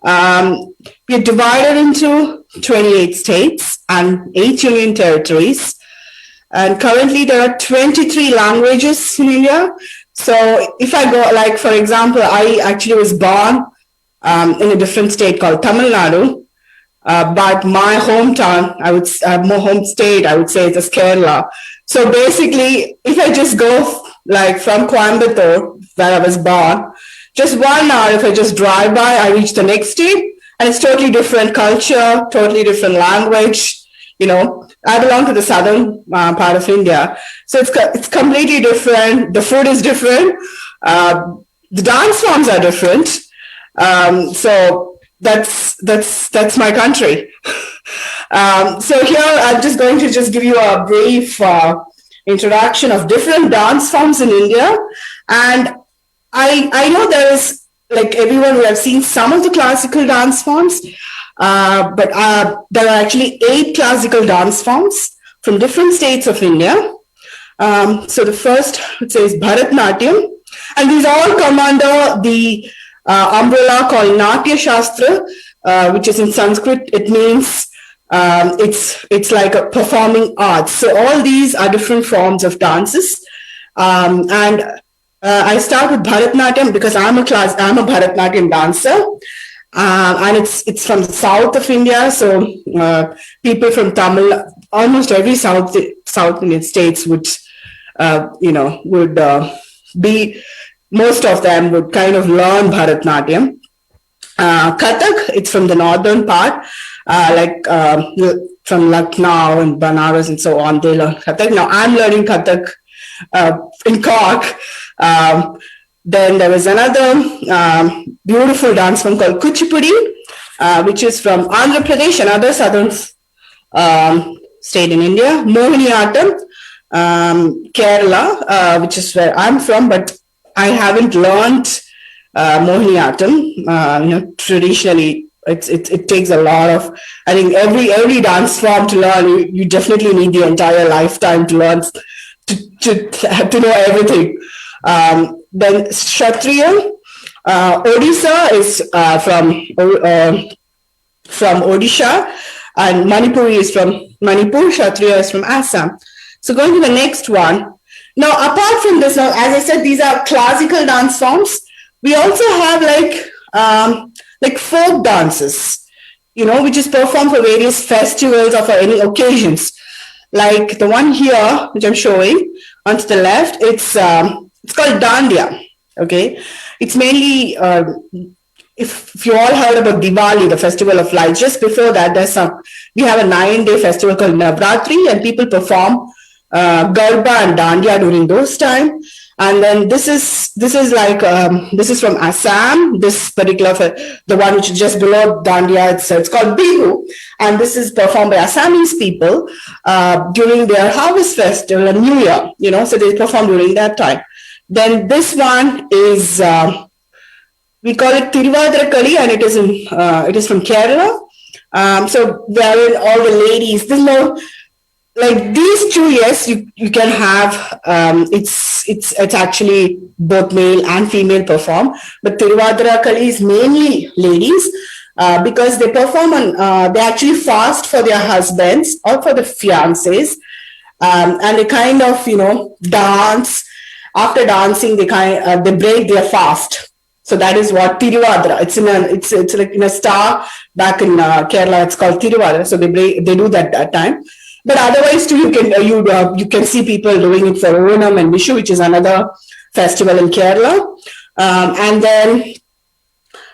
We're divided into 28 states and 8 union territories. And currently there are 23 languages in India. So if I go, like, for example, I actually was born in a different state called Tamil Nadu. But my hometown, my home state, I would say, is Kerala. So basically, if I just go like from Coimbatore, where I was born, just 1 hour, if I just drive by, I reach the next state, and it's totally different culture, totally different language. I belong to the southern part of India, so it's completely different. The food is different. The dance forms are different. So that's my country. So here I'm just going to give you a brief introduction of different dance forms in India. And I know there is, like everyone, we have seen some of the classical dance forms, but there are actually 8 classical dance forms from different states of India. So the first, it says Bharatnatyam, and these all come under the umbrella called Natya Shastra, which is in Sanskrit. It means it's like a performing arts. So all these are different forms of dances, and I start with Bharatnatyam because I'm a Bharatnatyam dancer, and it's from the south of India. So people from Tamil, almost every South Indian states would be. Most of them would kind of learn Bharatnatyam. Kathak, it's from the northern part, from Lucknow and Banaras and so on. They learn Kathak. Now I'm learning Kathak in Cork. Then there was another beautiful dance form called Kuchipudi, which is from Andhra Pradesh, another southern state in India. Mohiniyattam, Kerala, which is where I'm from, but I haven't learned Mohiniyattam. Traditionally, it takes a lot of. I think every dance form to learn, you definitely need the entire lifetime to learn to know everything. Then Kshatriya, Odisha is from Odisha, and Manipuri is from Manipur. Kshatriya is from Assam. So going to the next one. Now, apart from this, now, as I said, these are classical dance forms. We also have like folk dances, which is performed for various festivals or for any occasions. Like the one here, which I'm showing on to the left, it's called Dandiya. Okay, it's mainly if you all heard about Diwali, the festival of lights. Just before that, we have a 9-day festival called Navratri, and people perform Garba and Dandiya during those times. And then this is from Assam. This particular the one which is just below Dandiya, it's called Bihu, and this is performed by Assamese people during their harvest festival and New Year. So they perform during that time. Then this one is we call it Tiruvadra Kali, and it is from Kerala. So wherein all the ladies, there's no. Like these two, yes, you can have. It's actually both male and female perform, but Tiruvadra Kali is mainly ladies because they perform they actually fast for their husbands or for the fiancés, and they kind of dance. After dancing, they break their fast. So that is what Tiruvadra. It's like in a star back in Kerala. It's called Tiruvadra. So they do that time. But otherwise, too, you can see people doing it for Onam and Vishu, which is another festival in Kerala. And then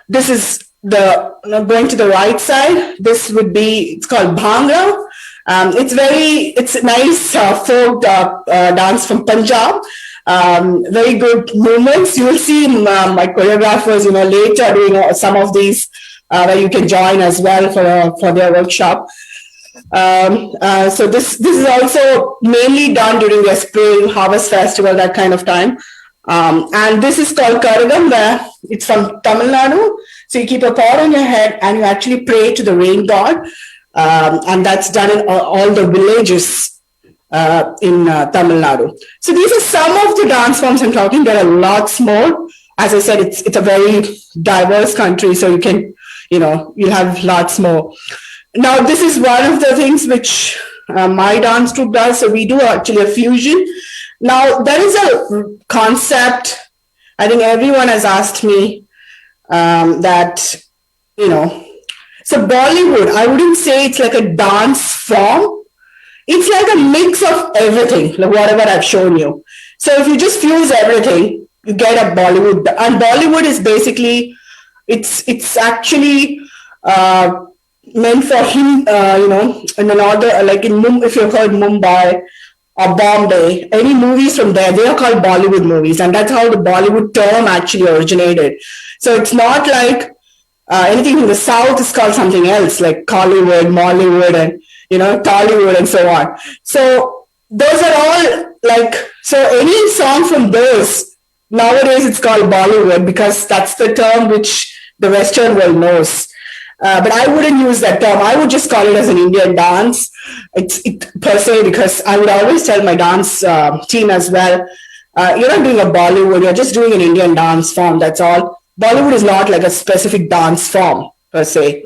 this is going to the right side. This would be, it's called Bhangra. It's a nice folk dance from Punjab. Very good movements. You will see my choreographers, later doing some of these where you can join as well for their workshop. So this is also mainly done during the spring harvest festival, that kind of time. And this is called Karagam, where it's from Tamil Nadu. So you keep a pot on your head and you actually pray to the rain god. And that's done in all the villages in Tamil Nadu. So these are some of the dance forms I'm talking. There are lots more. As I said, it's a very diverse country, so you'll have lots more. Now, this is one of the things which my dance troupe does. So we do actually a fusion. Now, there is a concept, I think everyone has asked me that, so Bollywood, I wouldn't say it's like a dance form. It's like a mix of everything, like whatever I've shown you. So if you just fuse everything, you get a Bollywood. And Bollywood is basically, it's actually meant for him, in another, like if you've heard Mumbai or Bombay, any movies from there, they are called Bollywood movies. And that's how the Bollywood term actually originated. So it's not like anything in the South is called something else, like Collywood, Mollywood, and Tollywood and so on. So those are all so any song from those, nowadays it's called Bollywood because that's the term which the Western world knows. But I wouldn't use that term. I would just call it as an Indian dance. Per se, because I would always tell my dance team as well, you're not doing a Bollywood, you're just doing an Indian dance form, that's all. Bollywood is not like a specific dance form per se.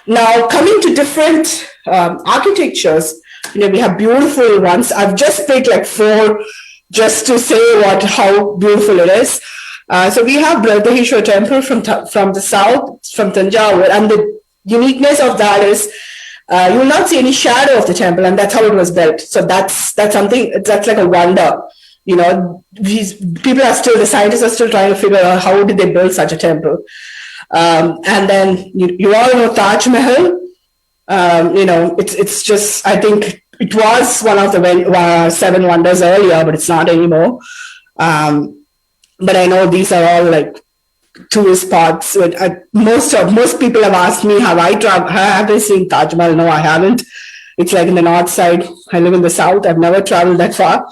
Now, coming to different architectures, we have beautiful ones. I've just picked like 4 just to say how beautiful it is. So we have Bradaheshwar Temple from the south, from Tanjavur, and the uniqueness of that is you will not see any shadow of the temple, and that's how it was built. So that's something, that's like a wonder. The scientists are still trying to figure out how did they build such a temple. And then you all know Taj Mahal. It's just, I think it was one of the 7 wonders earlier, but it's not anymore. But I know these are all like tourist spots. Most people have asked me, have I seen Taj Mahal? No, I haven't. It's like in the north side. I live in the south. I've never traveled that far.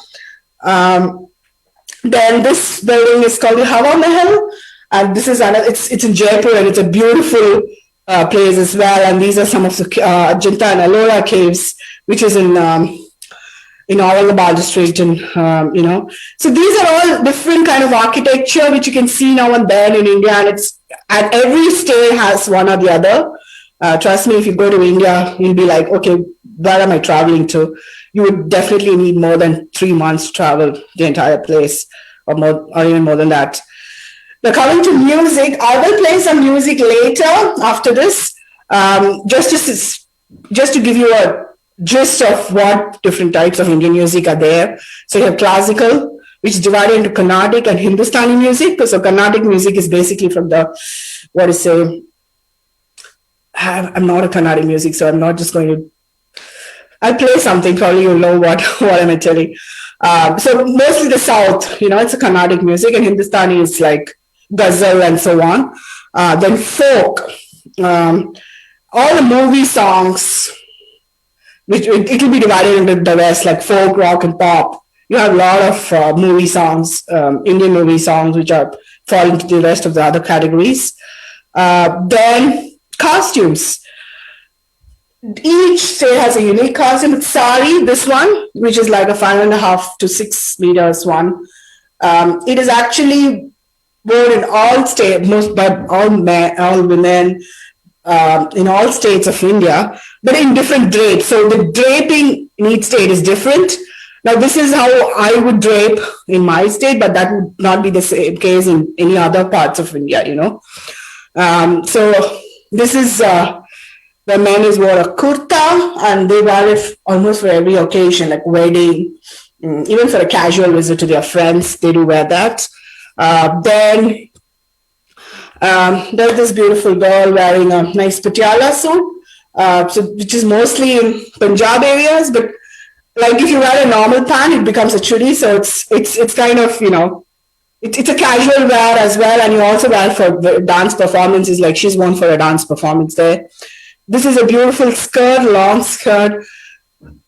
Then this building is called the Hawa Mahal. And this is it's in Jaipur, and it's a beautiful place as well. And these are some of the Ajanta and Ellora caves, which is in Aurangabad district, and So these are all different kind of architecture which you can see now and then in India, and at every state has one or the other. Trust me, if you go to India, you'll be like, okay, where am I traveling to? You would definitely need more than 3 months to travel the entire place, or even more than that. Now, coming to music, I will play some music later after this, just to give you a gist of what different types of Indian music are there. So you have classical, which is divided into Carnatic and Hindustani music. So Carnatic music is basically from I'm not a Carnatic music, so I'm not just going to, I'll play something, probably you'll know what I'm telling. So mostly the South, it's a Carnatic music, and Hindustani is like ghazal and so on. Then folk, all the movie songs, which it will be divided into the rest, like folk, rock, and pop. You have a lot of movie songs, Indian movie songs, which fall into the rest of the other categories. Then costumes. Each state has a unique costume. It's sari, this one, which is like a 5.5 to 6 meters one. It is actually worn in all states, by all women, in all states of India, but in different drapes. So the draping in each state is different. Now, this is how I would drape in my state, but that would not be the same case in any other parts of India, So this is the men is wore a kurta, and they wear it almost for every occasion, like wedding, even for a casual visit to their friends, they do wear that. Then there's this beautiful girl wearing a nice patiala suit, which is mostly in Punjab areas, but like if you wear a normal pant, it becomes a chudi. So it's kind of, it's a casual wear as well. And you also wear for dance performances, like she's worn for a dance performance there. This is a beautiful skirt, long skirt.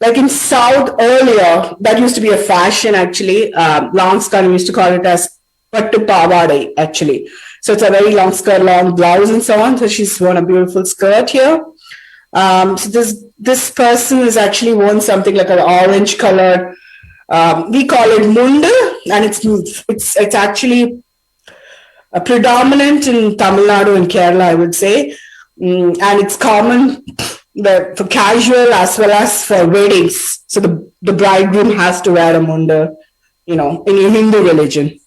Like in South earlier, that used to be a fashion actually. Long skirt, we used to call it as pattu pavadai actually. So it's a very long skirt, long blouse and so on. So she's worn a beautiful skirt here. So this person has actually worn something like an orange color. We call it munda, and it's actually predominant in Tamil Nadu and Kerala, I would say, and it's common for casual as well as for weddings. So the bridegroom has to wear a munda, in Hindu religion.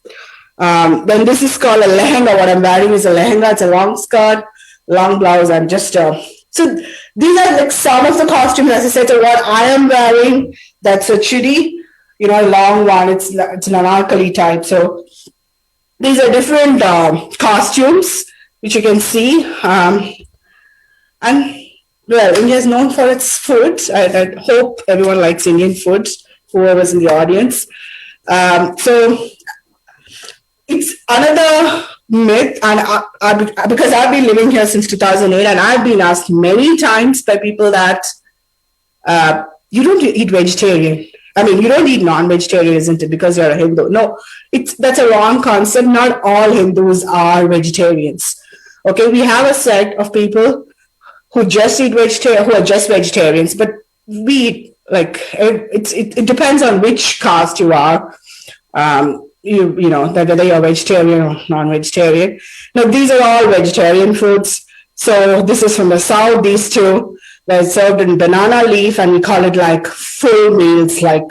Then this is called a lehenga. What I'm wearing is a lehenga. It's a long skirt, long blouse, and just so these are like some of the costumes. As I said, so what I am wearing, that's a chudi, a long one. It's an anarkali type. So these are different costumes which you can see, and well, India is known for its food. I hope everyone likes Indian food, whoever's in the audience. So it's another myth, and because I've been living here since 2008, and I've been asked many times by people that you don't eat vegetarian. I mean, you don't eat non-vegetarian, isn't it? Because you're a Hindu. No, that's a wrong concept. Not all Hindus are vegetarians. Okay, we have a set of people who just eat vegetarian, who are just vegetarians, but we eat, like, it depends on which caste you are. That whether you're vegetarian or non-vegetarian. Now, these are all vegetarian foods. So this is from the south. These two were served in banana leaf, and we call it like full meals. Like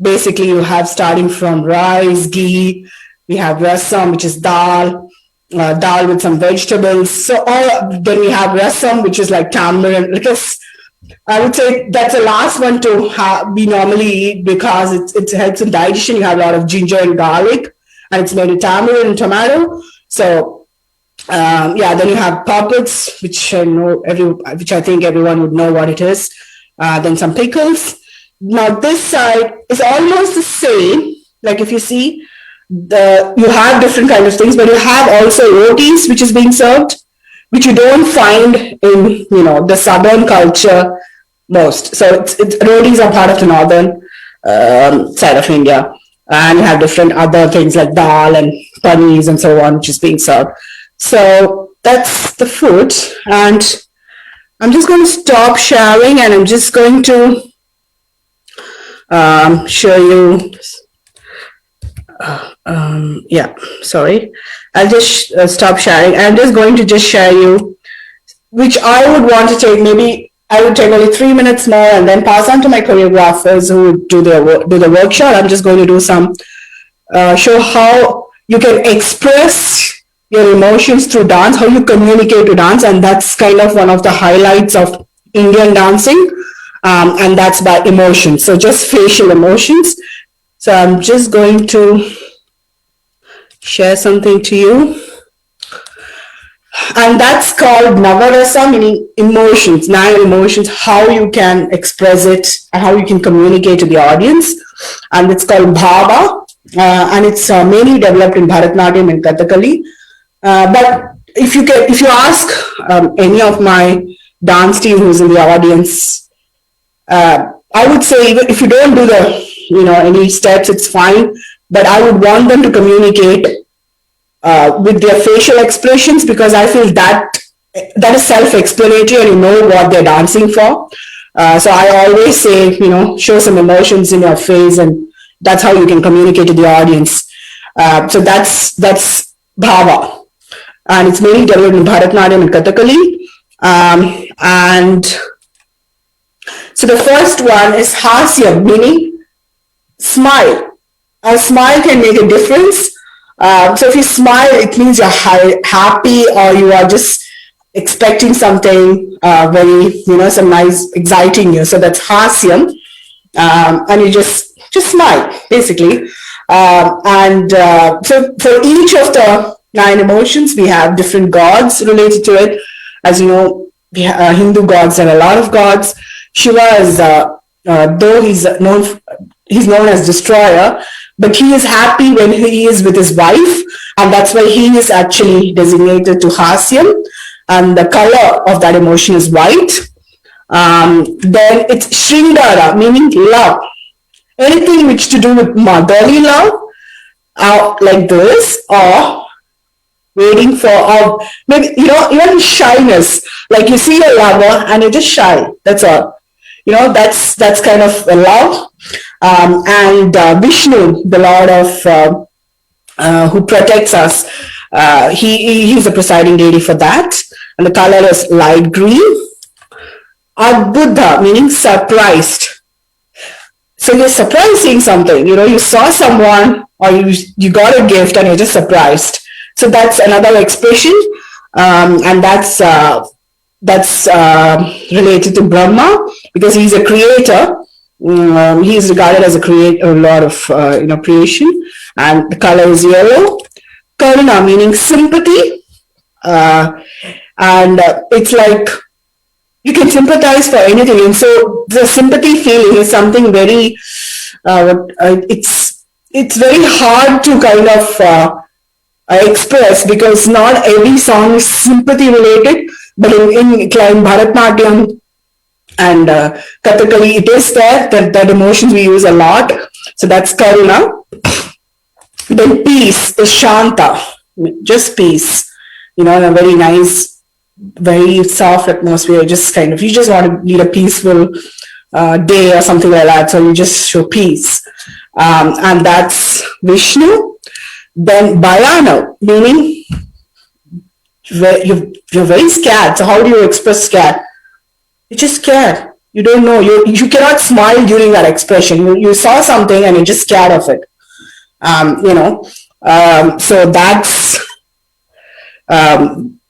basically, you have starting from rice, ghee. We have rasam, which is dal with some vegetables. So then we have rasam, which is like tamarind. Because I would say that's the last one to we normally eat because it helps in digestion. You have a lot of ginger and garlic, and it's made with tamarind and tomato. So then you have puppets, which I think everyone would know what it is. Then some pickles. Now this side is almost the same. Like if you see, you have different kinds of things, but you have also rotis, which is being served, which you don't find in the southern culture most. So rotis are part of the northern side of India, and you have different other things like dal and paneers and so on, which is being served. So that's the food, and I'm just going to stop sharing, and I'm just going to show you. Sorry. I'll just stop sharing. I'm just going to just share you, which I would want to take. Maybe I would take only 3 minutes more, and then pass on to my choreographers who would do the workshop. I'm just going to do some show how you can express your emotions through dance, how you communicate to dance, and that's kind of one of the highlights of Indian dancing, and that's by emotions. So just facial emotions. So I'm just going to share something to you. And that's called Navarasa, meaning emotions, 9 emotions, how you can express it and how you can communicate to the audience. And it's called Bhava, and it's mainly developed in Bharatanatyam and Kathakali. But if you ask any of my dance team who's in the audience, I would say even if you don't do any steps, it's fine. But I would want them to communicate with their facial expressions, because I feel that is self-explanatory and you know what they're dancing for. So I always say, show some emotions in your face, and that's how you can communicate to the audience. So that's Bhava. And it's mainly developed in Bharatanatyam and Kathakali. And so the first one is Hasya, meaning smile. A smile can make a difference. So if you smile, it means you're happy, or you are just expecting something very, some nice, exciting news. So that's Hasyam. And you just smile, basically. So for each of the 9 emotions, we have different gods related to it. As you know, Hindu gods have a lot of gods. Shiva is, though he's known as destroyer, but he is happy when he is with his wife, and that's why he is actually designated to Hasyam, and the color of that emotion is white. Then it's Shringara, meaning love. Anything which to do with motherly love, like this, or waiting for, or maybe, even shyness. Like you see a lover and you're just shy. That's all. That's kind of love. And Vishnu, the Lord of who protects us, he's the presiding deity for that. And the color is light green. Adbudha, meaning surprised. So you're surprised seeing something. You saw someone or you got a gift and you're just surprised. So that's another expression, and that's related to Brahma because he's a creator. He is regarded as a lot of creation, and the color is yellow. Karuna, meaning sympathy, and it's like you can sympathize for anything, and so the sympathy feeling is something very. It's very hard to kind of express because not every song is sympathy related, but in Bharatnatyam and Kathakali, it is there, that emotions we use a lot. So that's Karuna. Then peace is Shanta, just peace, in a very nice, very soft atmosphere, just kind of, you just want to lead a peaceful day or something like that, so you just show peace. And that's Vishnu. Then Bhayana, meaning you're very scared. So how do you express scared? You're just scared. You don't know. You cannot smile during that expression. You saw something and you're just scared of it. So that's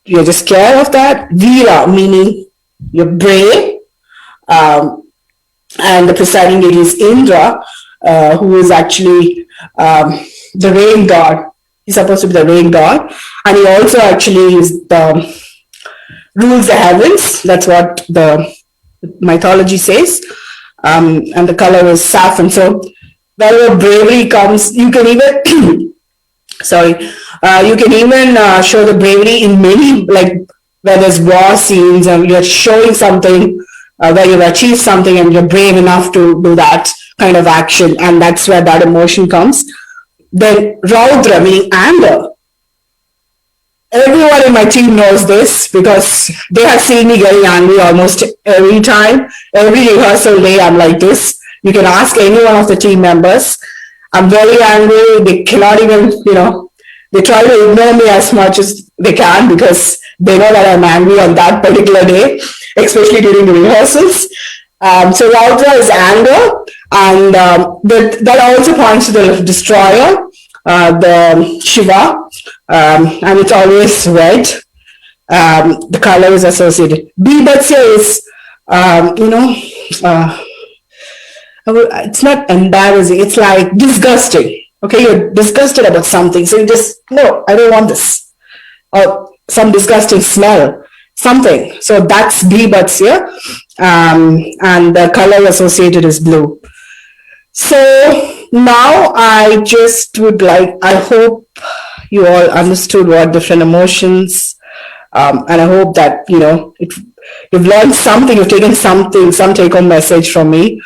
you're just scared of that. Veera, meaning you're brave. And the presiding deity is Indra, who is actually the rain god. He's supposed to be the rain god, and he also actually rules the heavens. That's what the mythology says. And the color is saffron. So wherever bravery comes, you can even you can even show the bravery in many, like where there's war scenes and you're showing something where you've achieved something and you're brave enough to do that kind of action, and that's where that emotion comes. Then Raudra, meaning anger. Everyone in my team knows this because they have seen me getting angry almost every time. Every rehearsal day, I'm like this. You can ask any one of the team members. I'm very angry. They cannot even, they try to ignore me as much as they can because they know that I'm angry on that particular day, especially during the rehearsals. So Raudra is anger, and that also points to the destroyer, the Shiva, and it's always red. The color is associated. Bibhatsya is, it's not embarrassing, it's like disgusting. Okay, you're disgusted about something, so you just, no, I don't want this. Or some disgusting smell, something. So that's Bibhatsya, and the color associated is blue. So now I just would I hope you all understood what different emotions, and I hope that, you've learned something, you've taken something, some take-home message from me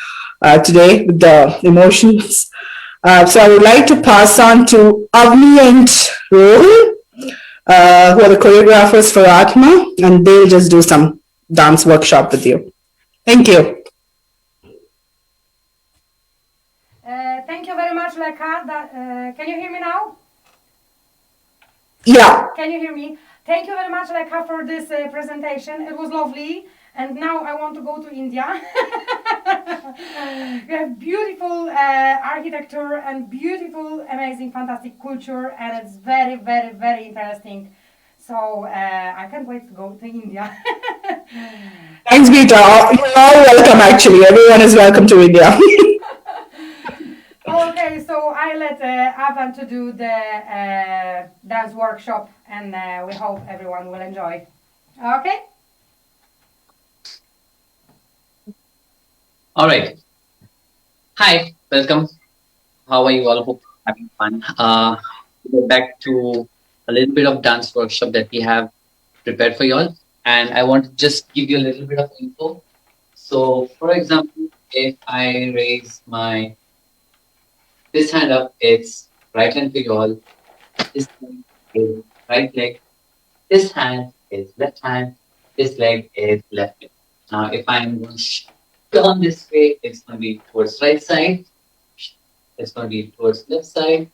today with the emotions. So I would like to pass on to Avni and Rohit, who are the choreographers for Atma, and they'll just do some dance workshop with you. Thank you. Thank you very much, Lekha. Can you hear me now? Yeah. Can you hear me? Thank you very much, Lekha, for this presentation. It was lovely. And now I want to go to India. We have beautiful architecture and beautiful, amazing, fantastic culture, and it's very, very, very interesting. So I can't wait to go to India. Thanks, Geeta. You're all welcome, actually. Everyone is welcome to India. Okay, so I let Avan to do the dance workshop, and we hope everyone will enjoy. Okay? All right. Hi, welcome. How are you all? Hope you're having fun. Go back to a little bit of dance workshop that we have prepared for you all. And I want to just give you a little bit of info. So, for example, if I raise this hand up, it's right hand for you all. This hand is right leg. This hand is left hand. This leg is left leg. Now, if I'm going to turn this way, it's going to be towards right side. It's going to be towards left side.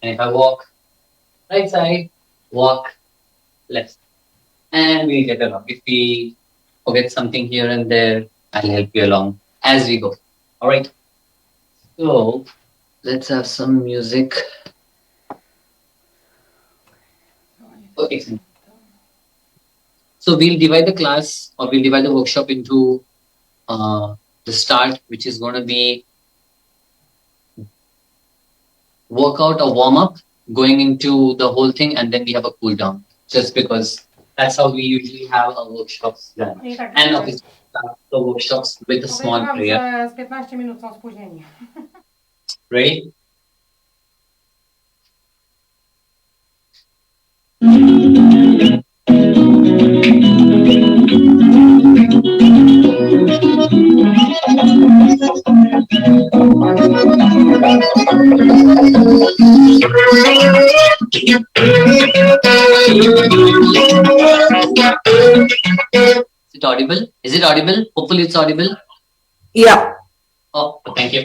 And if I walk right side, walk left side. And we'll get along. If we forget something here and there, I'll help you along as we go. All right. So let's have some music. Okay. So we'll divide the class, or we'll divide the workshop into the start, which is going to be workout or warm up, going into the whole thing, and then we have a cool down. Just because that's how we usually have our workshops done. And obviously start the workshops with a small prayer. Z 15 minut są spóźnieni. Ready? Is it audible? Is it audible? Hopefully it's audible. Yeah. Oh, thank you.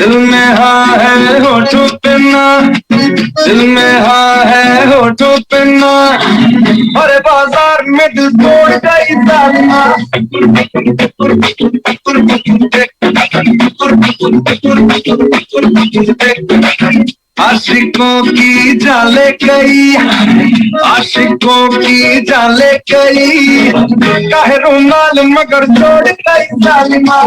दिल में हाँ है होठों पे ना, दिल में हाँ है होठों पे ना, अरे बाजार में दिल तोड़ गई जालिमा। आशिकों की जाले कई, आशिकों की जाले कई, काहे रुमाल मगर छोड़ गई जालिमा।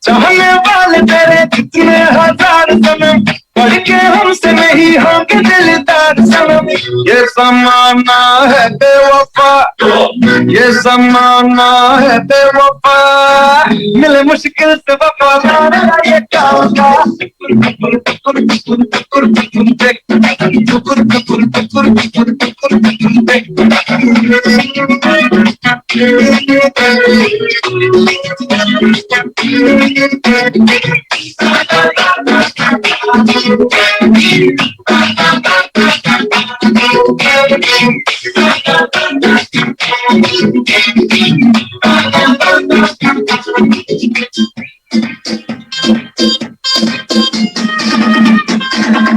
चाहने वाले तेरे कितने हजार सनम, पढ़ के हमसे नहीं होंगे दिलदार सनम। ये ज़माना है बेवफा, ये ज़माना है बेवफा, मिले मुश्किल से वफादार ये काफा।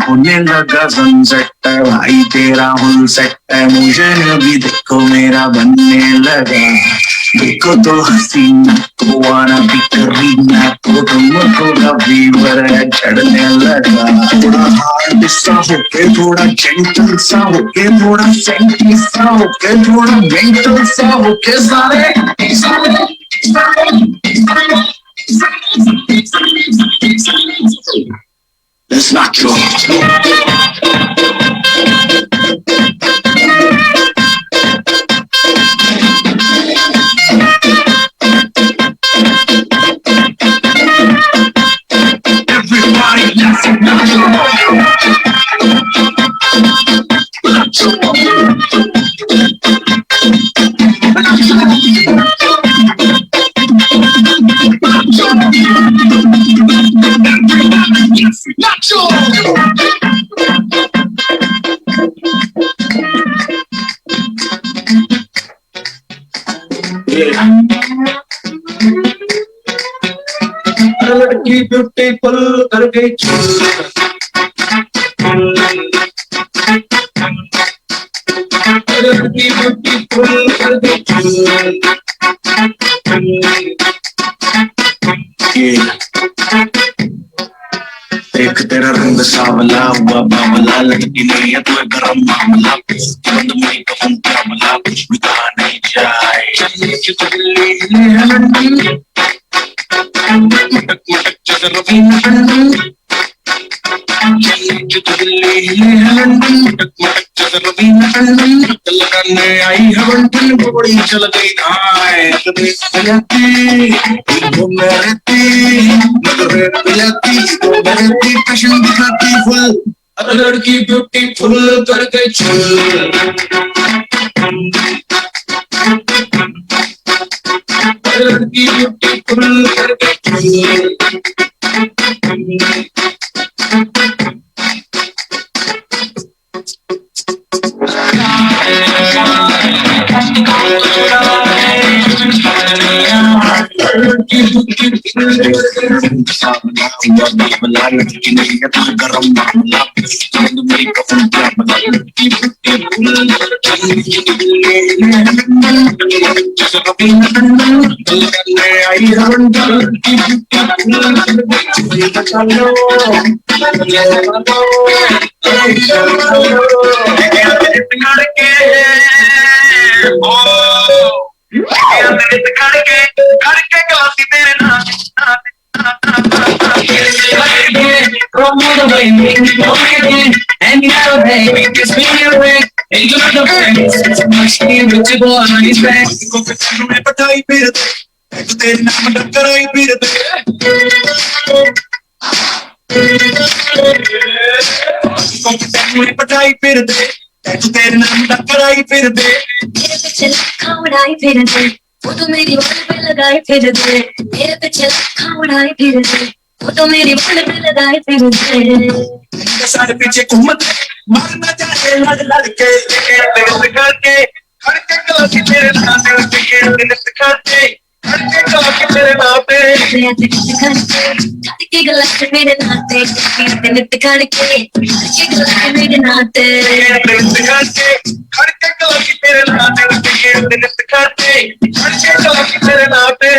होने लगा सनसेट भाई तेरा हुल सेट है, मुझे भी देखो मेरा बनने लगा। देखो तो हसीना को आना भी करीना को तुमको का फीवर है चढ़ने लगा। थोड़ा हार्ड सा होके, थोड़ा जेंटल सा होके, थोड़ा सेंटी सा होके, थोड़ा मेंटल सा होके, सारे It's not true. Everybody, let's लड़की ब्यूटीफुल कर गई लड़की ब्यूटीफुल कर गई देख तेरा रंग सावला हुआ बावला, लड़की नहीं है तो गरम मामला, बंद में कहूँ क्या मला, कुछ भी कहा नहीं जाए। चलिए कि दिल्ली है लंदन, मटक मटक जगह रवीना टंडन, चलिए कि दिल्ली है लंदन, मटक मटक करने आई हवन दिन बड़ी चल गई आए घूमने रहती मगर रहती फैशन दिखाती फुल लड़की ब्यूटीफुल कर गई चुल लड़की ब्यूटीफुल कर गई And you know, baby, it's me away. And you know the friends, much need to go on his back. Go for some appetite, beer. To tell you, I'm a doctor, I beat it. Go for some appetite, beer. To tell you, I'm a doctor, I beat it. Come on, I beat it. वो तो मेरी बाल पे लगाए फिर दे मेरे पे चला खावड़ाए फिर दे वो तो मेरी बाल पे लगाए फिर दे सारे पीछे घूमत मारना चाहे लड़ लड़ के दिल करके खड़के गला के तेरे नाम पे दिल करके खड़के गला के तेरे नाम पे खड़के गला के मेरे नाम पे दिल करके खड़के गला के मेरे नाम पे दिल करके खड़के गला के तेरे नाम पे दिल करके खड़के गला के तेरे नाम पे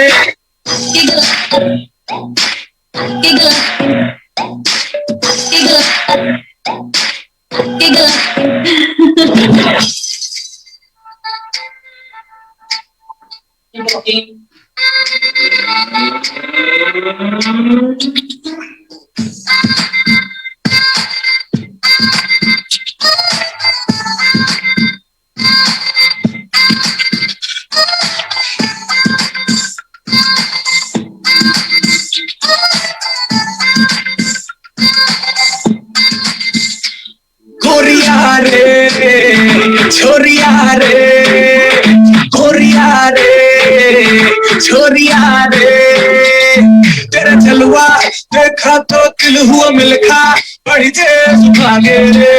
गोरिया रे छोरिया रे गोरिया रे छोरिया रे तेरा जलवा देखा तो दिल हुआ मिलखा बड़ी तेज भागे रे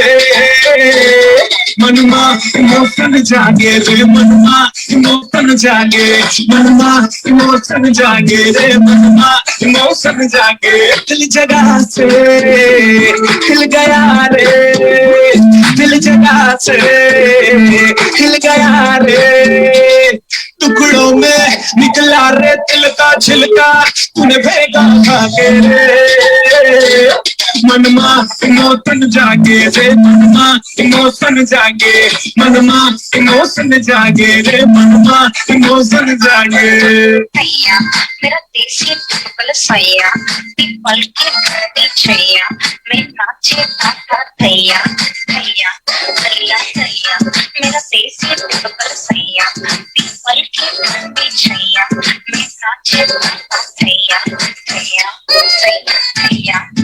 मनमा इमोशन जागे रे मनमा इमोशन जागे मनमा इमोशन जागे रे मनमा इमोशन जागे दिल जगह से हिल गया रे दिल जगह से हिल गया रे टुकड़ों में निकला रे दिल का छिलका तूने भेगा खाके रे मनमा इमोशन जागे रे मनमा इमोशन जागे मनमा इमोशन जागे रे मनमा इमोशन जागे भैया मेरा देसी कुपला सैया पीपल के घड़ी छैया मैं नाचे था भैया भैया भैया भैया मेरा देसी कुपला सैया पीपल के घड़ी छैया मैं नाचे था भैया भैया भैया भैया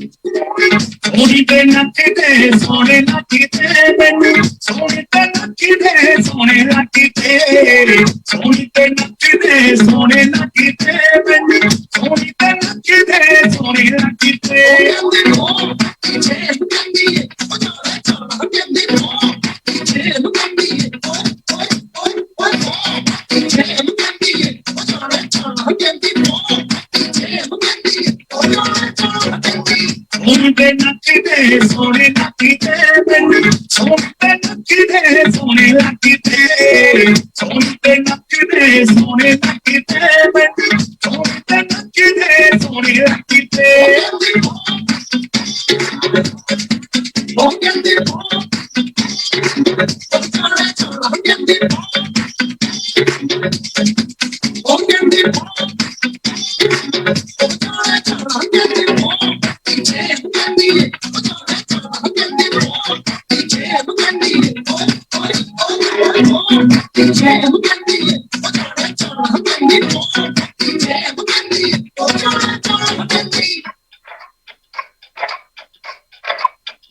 सोनी ते नचदे सोने नचदे मैनू सोनी ते नचदे सोने नचदे सोनी ते नचदे सोने नचदे मैनू सोनी ते नचदे सोने नचदे सोने नचदे सोने नचदे मैनू सोने नचदे सोने नचदे सोने नचदे सोने नचदे मैनू सोने नचदे सोने नचदे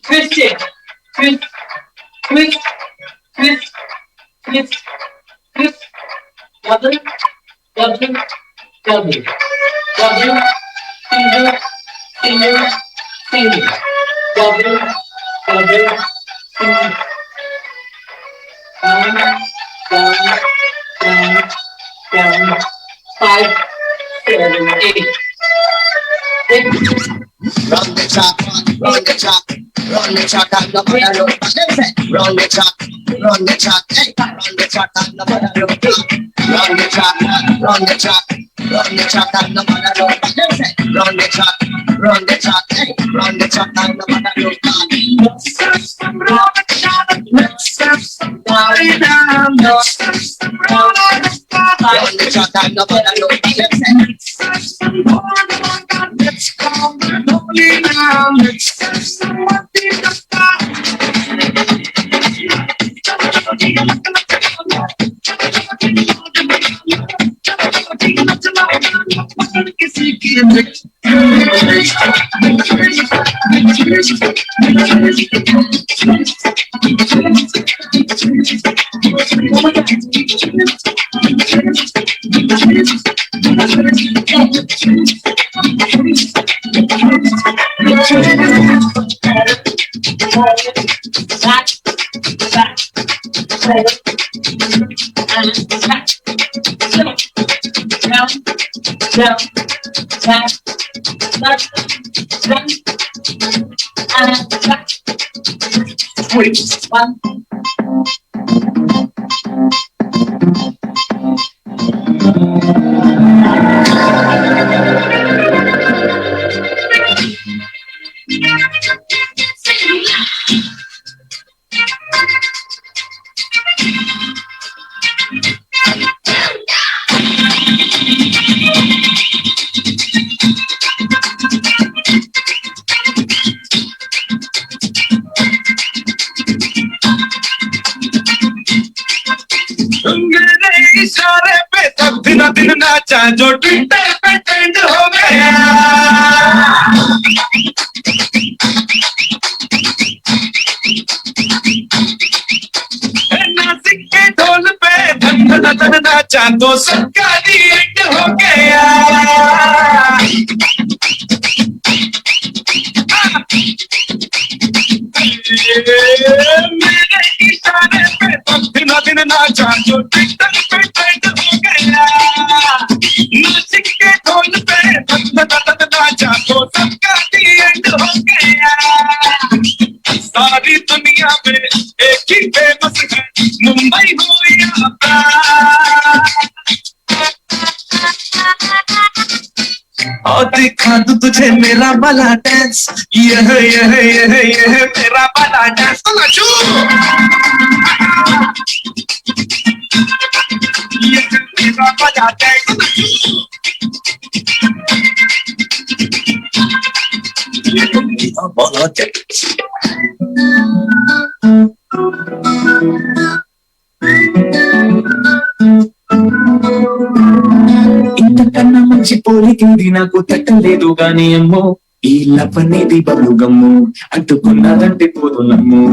Twist it. Twist, twist, twist, twist, twist. Double, double, double. Double, single, single, single. Double, double, single. Down, down, down, down. 5, 7, 8. Run the track, run the track, run the track and nobody look back. Them say, run the track, hey, run the track and nobody look back. Run the track, run the track, run the track and nobody look back. Them say, run the track, hey, run the track and nobody look back. Let's have some run the track, let's have some party now. Let's have some run the track and nobody look back. Them say, let's have some party now. Let's come lonely now. Let's have some party One. मेरे इशारे पे तब दिन नाचा जो Twitter पे trend हो गया नासिक के ढोल पे धन धन धन नाचा तो सबका एंड हो गया मेरे इशारे पे तब दिन नाचा जो ट्विटर पे ट्रेंड हो गया नासिक के ढोल पे धन धन धन नाचा तो सबका एंड हो गया सारी दुनिया में एक ही फेमस है मुंबई हो या और दिखा दूं तुझे मेरा वाला डांस यह मेरा वाला डांस तो नाचो यह मेरा वाला डांस तो नाचो वाला डांस ఇంతకన్నా మంచి పోలికింది నాకు తట్టలేదు గాని అమ్మో ఈ లపనేది బలు గమ్ము అడ్డుకున్నదంటే పోదు నమ్ము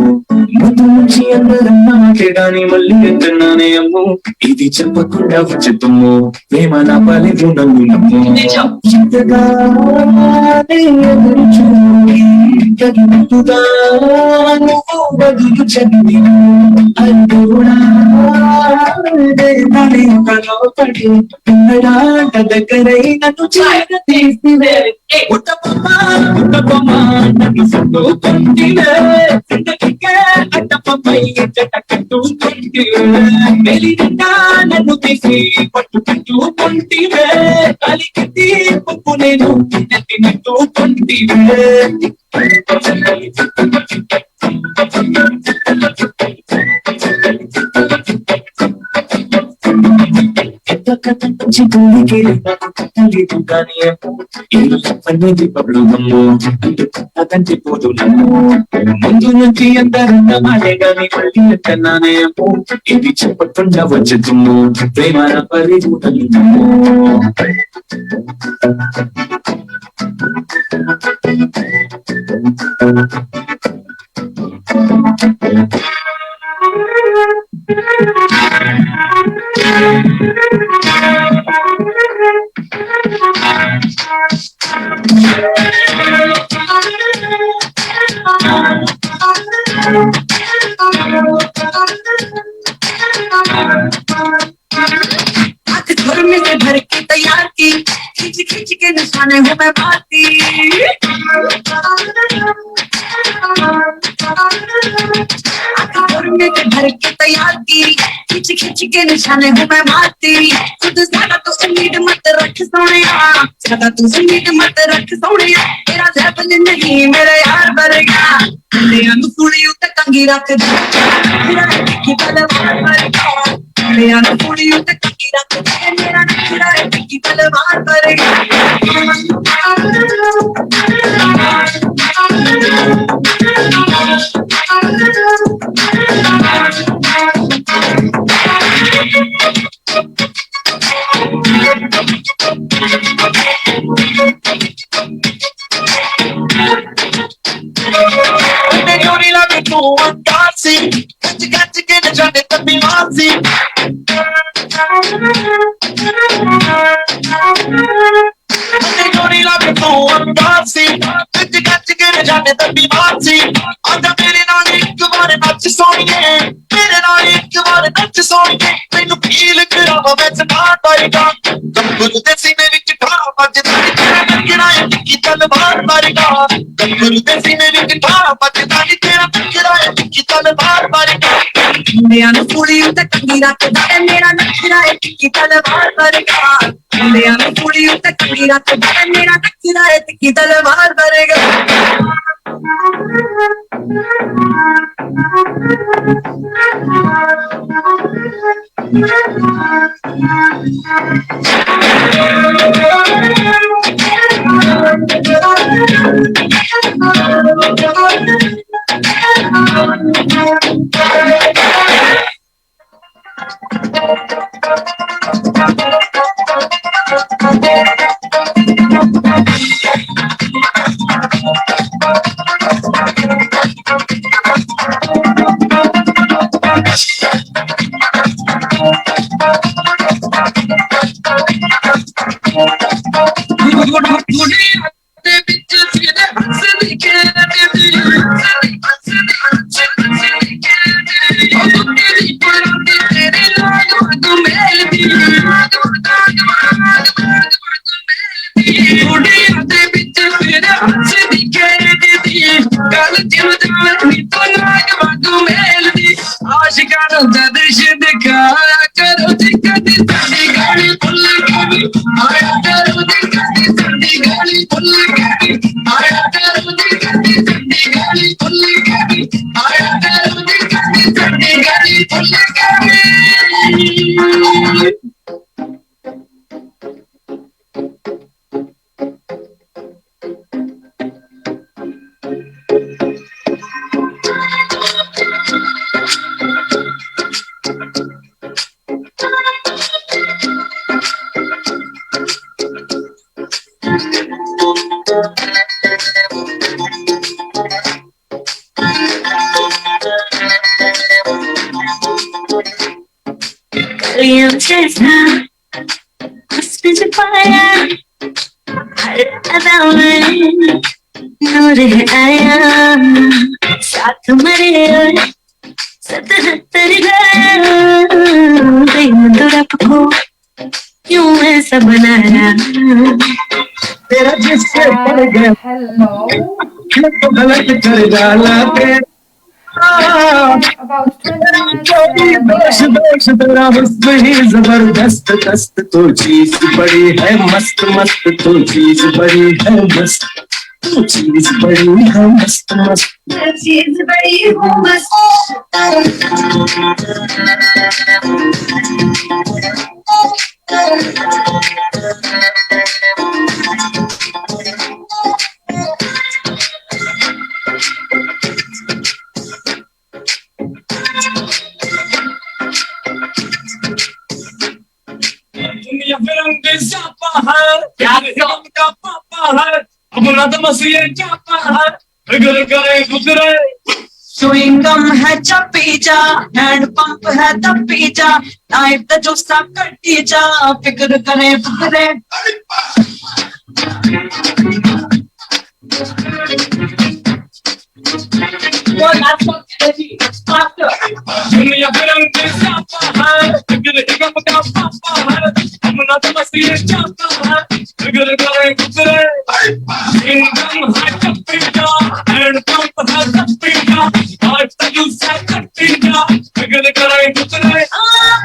ముందు నుంచి అందరం మాట్లాడాని మళ్ళీ ఎంతన్నానే అమ్ము ఇది చెప్పకుండా వచ్చుతుమ్ము ప్రేమ నా పలేదు నన్ను నమ్ము ఇంతగా ఎదురు చూడి తగినట్టుగా నువ్వు బదులు చదివి అడ్డుడా లోపడి పిల్లడాట దగ్గరై నన్ను చేత తీసివే పుట్టపమ్మ నన్ను సొందుకుంటివే జిందగీకే అడ్డపమ్మై జట కట్టుకుంటివే మెలినిండా నన్ను తీసి పట్టుకుంటివే కలికి పుప్పు నేను నెత్తినట్టుకుంటివే ముందు నుంచి అందరున్న మాటే గాని మళ్ళీ ఎక్కన్నానేమో ఇది చెప్పకుండా వచ్చేతుము ప్రేమ పరిగూటము घर में से भर के तैयार की खींच खींच के निशाने हूँ मैं मारती घर में से भर के तैयार की खींच खींच के निशाने हूँ मैं मारती खुद ज्यादा तो उम्मीद मत रख सोनिया ज्यादा तू उम्मीद मत रख सोनिया तेरा लेवल नहीं मेरे यार बनेगा मेरा नुकुड़ी उते कंगी रख दे मेरा की तलवार बनेगा मेरा नुकुड़ी उते कंगी रख दे मेरा की तलवार बनेगा Got to get it, trying to be mousy. जाने तक भी बाजी आजा मेरे नाल एक बार नच सोनिए मेरे नाल एक बार नच सोनिए मैनू फील करावा मैं स्टार्ट होएगा गंगुल दे सीने विच ठा बजदा नी तेरा नगरा है टिक्की तलवार मारेगा गंगुल दे सीने विच ठा बजदा नी तेरा नगरा है टिक्की तलवार मारेगा मेरा नु कुड़ी उते कंगी रखदा है मेरा नगरा है टिक्की तलवार मारेगा मेरा नु कुड़ी उते कंगी रखदा है मेरा नगरा है टिक्की तलवार मारेगा साथ मरे सतहत्तर को क्यों ऐसा बनाया तेरा जिससे पड़ गया Hello. तो गलत कर डाला About 20 minutes delay. जबरदस्त दस्त तो चीज बड़ी है मस्त मस्त तो चीज बड़ी है मस्त तो चीज बड़ी है मस्त मस्त चीज बड़ी हो मस्त दुनिया फिरंगे जापा है यार हम का पापा है अपना तो बस ये जापा है अगर करे गुजरे स्विंगम है चपी जा हैंड पंप है तपी जा नाइट द जोस्ता कटी जा फिक्र करे फिक्रे One last one, energy, faster. दुनिया फिरंगे जापा है अगर हम का पापा है अपना तो बस ये जापा है अगर करे गुजरे स्विंगम है चपी जा हैंड पंप है तपी जा नाइट द जोस्ता कटी जा फिक्र करे गुजरे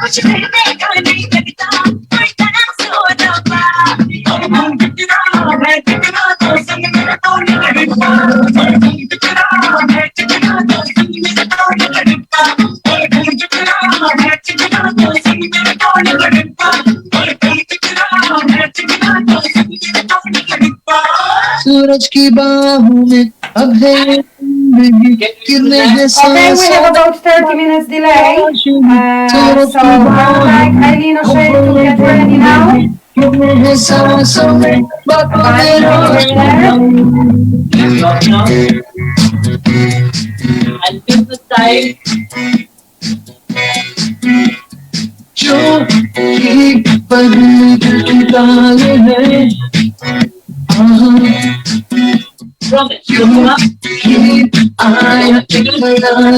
कुछ नहीं करने लगता कोई डांस हो जाता हम दिखना है दिखना तो संग मेरा तो नहीं लगता दिखना है दिखना तो संग मेरा तो नहीं लगता दिखना है दिखना तो संग मेरा तो नहीं लगता दिखना है दिखना तो संग मेरा तो नहीं लगता सूरज की बाहों में अब है Okay, we have about 30 minutes delay. So I would like Eileen O'Shea to get ready now. I'll give the side. जो एक पल निकाल है Promise. You आया एक मलाल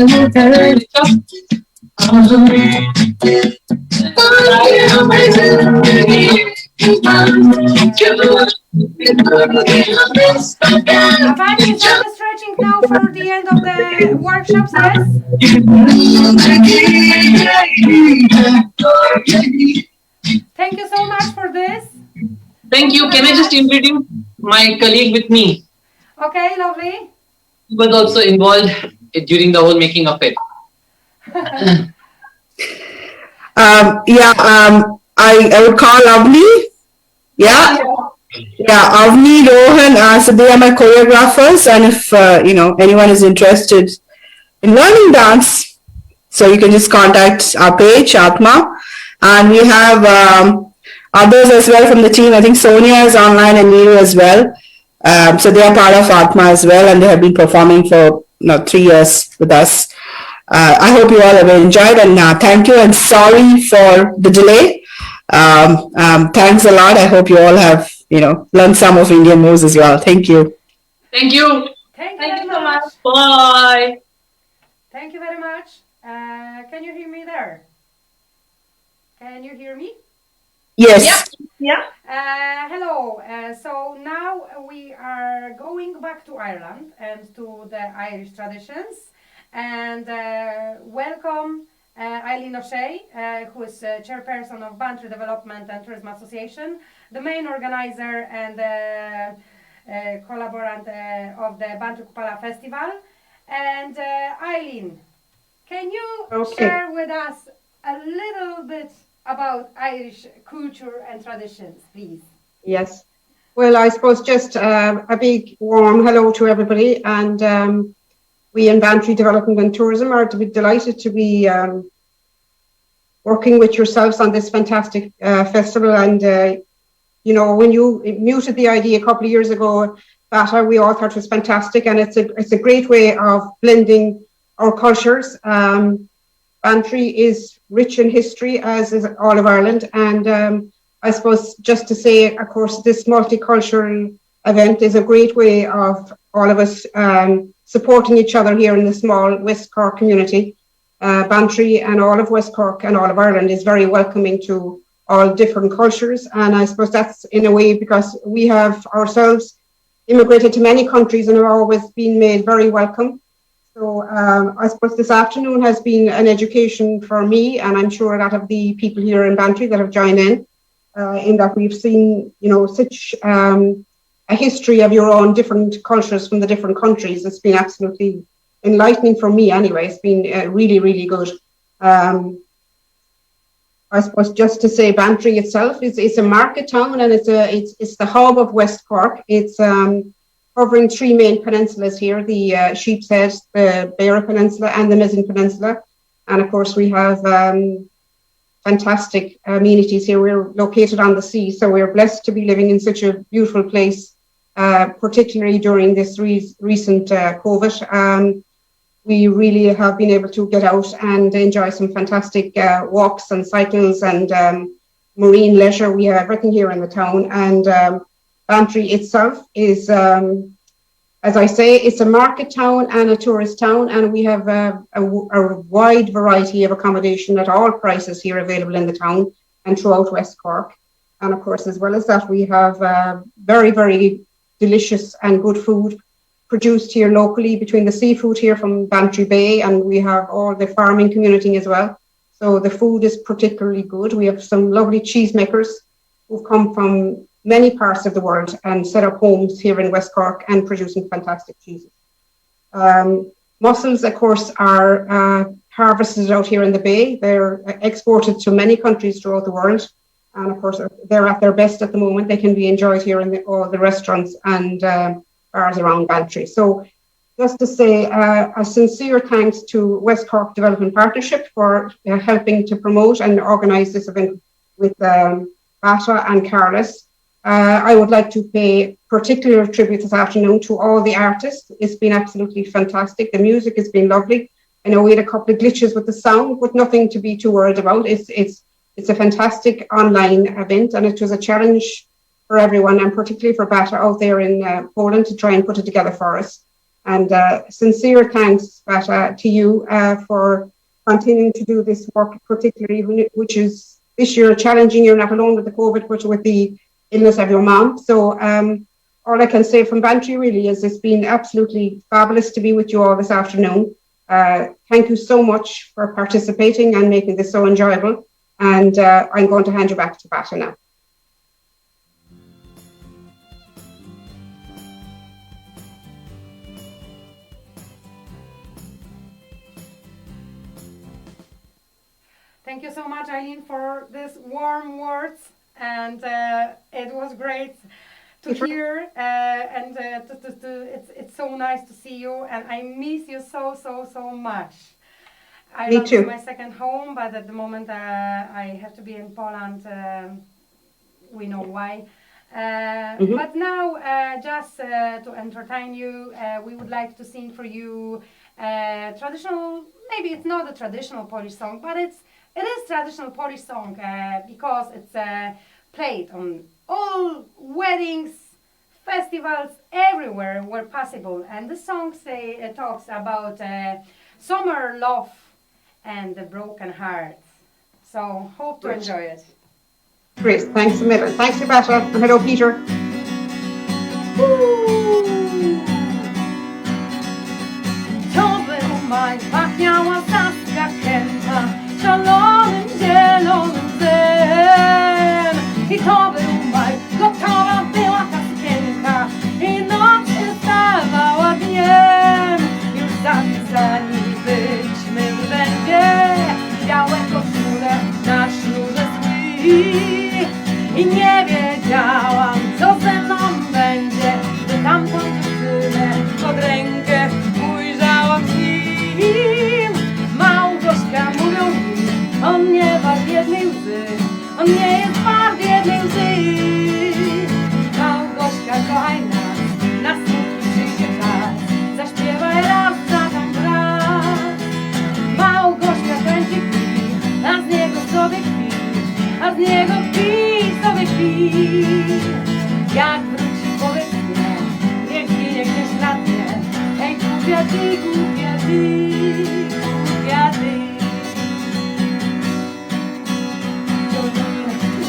Bantry, is that the stretching now for the end of the workshops, yes? Thank you so much for this. Thank you. Can I just introduce my colleague with me? Okay, lovely. He was also involved during the whole making of it. I would call Avni. Yeah, Avni, Rohan, so they are my choreographers, and if anyone is interested in learning dance, so you can just contact our page, Atma, and we have others as well from the team. I think Sonia is online and Neeru as well. So they are part of Atma as well, and they have been performing for 3 years with us. I hope you all have enjoyed, and thank you, and sorry for the delay. Thanks a lot. I hope you all have learned some of Indian moves as well. Thank you. Thank you. Thank you so much. Bye. Thank you very much. Can you hear me there? Can you hear me? Yes. Yeah. Hello. So now we are going back to Ireland and to the Irish traditions. And welcome Eileen O'Shea, who is chairperson of Bantry Development and Tourism Association, the main organizer and collaborant of the Bantry Kupala Festival. And Eileen, can you share with us a little bit about Irish culture and traditions, please? Yes. Well, I suppose just a big warm hello to everybody, and we in Bantry Development and Tourism are delighted to be working with yourselves on this fantastic festival. And when you mooted the idea a couple of years ago, Bata, we all thought it was fantastic, and it's a great way of blending our cultures. Bantry is rich in history, as is all of Ireland, and I suppose just to say, of course, this multicultural event is a great way of all of us supporting each other here in the small West Cork community. Bantry and all of West Cork and all of Ireland is very welcoming to all different cultures, and I suppose that's in a way because we have ourselves immigrated to many countries and have always been made very welcome. So I suppose this afternoon has been an education for me, and I'm sure a lot of the people here in Bantry that have joined in that we've seen, such a history of your own different cultures from the different countries. It's been absolutely enlightening for me anyway. It's been really, really good. I suppose just to say, Bantry itself is a market town, and it's the hub of West Cork. It's covering three main peninsulas here: the Sheep's Head, the Beara Peninsula, and the Mizzen Peninsula. And of course, we have fantastic amenities here. We're located on the sea, so we're blessed to be living in such a beautiful place, particularly during this recent COVID. We really have been able to get out and enjoy some fantastic walks and cycles and marine leisure. We have everything here in the town, and Bantry itself is, as I say, it's a market town and a tourist town, and we have a wide variety of accommodation at all prices here available in the town and throughout West Cork. And of course, as well as that, we have very, very delicious and good food produced here locally between the seafood here from Bantry Bay, and we have all the farming community as well. So the food is particularly good. We have some lovely cheesemakers who've come from many parts of the world and set up homes here in West Cork and producing fantastic cheeses. Mussels, of course, are harvested out here in the bay. They're exported to many countries throughout the world. And of course, they're at their best at the moment. They can be enjoyed here in all the restaurants and bars around Bantry. So just to say a sincere thanks to West Cork Development Partnership for helping to promote and organise this event with Bata and Carlos. I would like to pay particular tribute this afternoon to all the artists. It's been absolutely fantastic. The music has been lovely. I know we had a couple of glitches with the sound, but nothing to be too worried about. It's a fantastic online event, and it was a challenge for everyone, and particularly for Bata out there in Poland to try and put it together for us. And sincere thanks, Bata, to you for continuing to do this work, particularly which is this year challenging. You're not alone with the COVID, but with the illness of your mom. So all I can say from Bantry really is it's been absolutely fabulous to be with you all this afternoon. Thank you so much for participating and making this so enjoyable. And I'm going to hand you back to Bata now. Thank you so much, Eileen, for these warm words, and it was great to hear, and it's so nice to see you, and I miss you so much. I love this my second home, but at the moment I have to be in Poland. We know why. But now, just to entertain you, we would like to sing for you traditional. Maybe it's not a traditional Polish song, but it is traditional Polish song because it's played on all weddings, festivals, everywhere where possible. And the song talks about summer love and the broken heart. So hope to enjoy it. Great, thanks a million. Thanks, Bata, and hello, Peter. To był maj, pachniała saska kęta szalonym zielonym zem. I to był maj, gotowa była ta sukienka i noc się stawała dniem. Już zapisani byliśmy w będzie białe koszule na sznurze zły. I nie wiedziałam, co ze mną będzie, gdy tamtą dziewczynę pod rękę ujrzałam z nim. Małgorzka, mówią mi, on nie wart jednej łzy, on nie jest wart jednej łzy. Małgorzka, kochaj nas, na smutki przyjdzie czas, zaśpiewaj raz, zatańcz raz. Małgorzka kręci kwi, a z niego sobie kwi, a z niego kwi sobie kwi. Jak wróci, powiedz mnie, niech ginie gdzieś na dnie. Hej, głupia ty, głupia ty, głupia ty.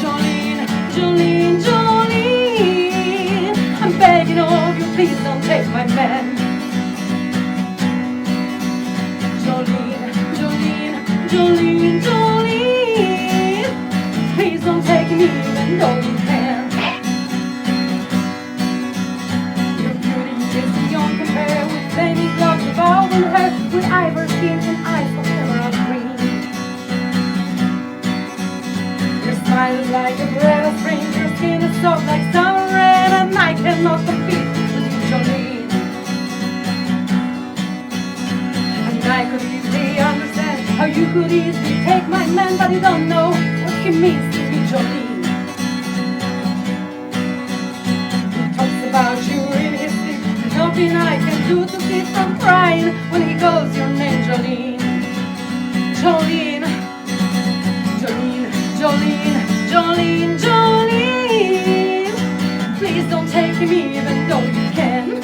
Jolene, Jolene, Jolene, I'm begging of you, please don't take my man. Jolene, Jolene, Jolene, Jolene, please don't take me even though you can. Your beauty is beyond compare with flaming locks of auburn hair, with ivory skin and eyes of emerald green. could easily take my man, but you don't know what he means to me, Jolene. He talks about you in his sleep. There's nothing I can do to keep from crying when he calls your name, Jolene. Jolene, Jolene, Jolene, Jolene, Jolene. Please don't take him even though you can.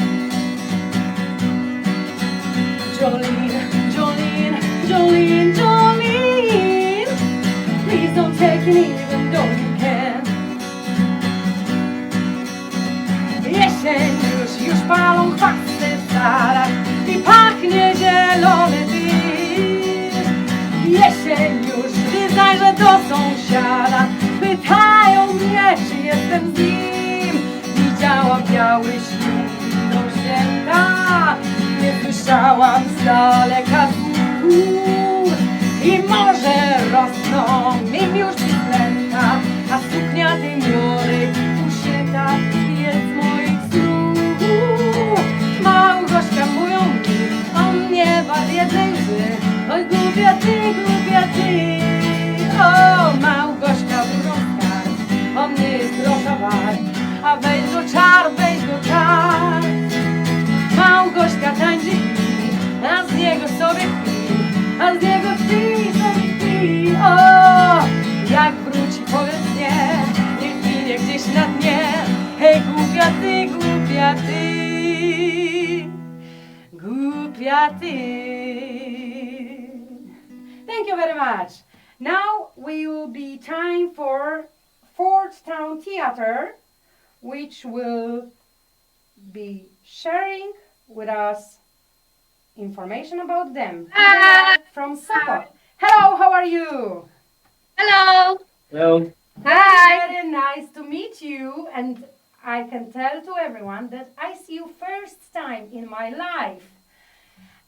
Jolene, Jolene, Jolene, Jolene. Please don't take him even though you can. Jesień już palą chwasty w salach i pachnie zielony dym. Jesień już, gdy zajrzę do sąsiada, pytają mnie, czy jestem z nim. Widziałam biały śnieg do święta, nie słyszałam z daleka słów. I może rosną mi już plęta, a suknia tymiory usieta jest moich snów. Małgorzka mówią mi, on nie wal jednej łzy. Oj głupia ty, głupia ty. O, Małgorzka dużą skarb, on nie jest grosza wart. A weź go czar, weź go czar. Małgorzka tańczy kpi, a z niego sobie kpi, a z niego kpi, sobie kpi. O, jak wróci powiedz nie, niech ginie gdzieś na dnie. Hej głupia ty, głupia ty, głupia ty. Thank you very much. Now will be time for Fort Town Theatre, which will be sharing with us information about them. From Sopot. Hello, how are you? Hello. Hello. Hi. Very nice to meet you, and I can tell to everyone that I see you first time in my life.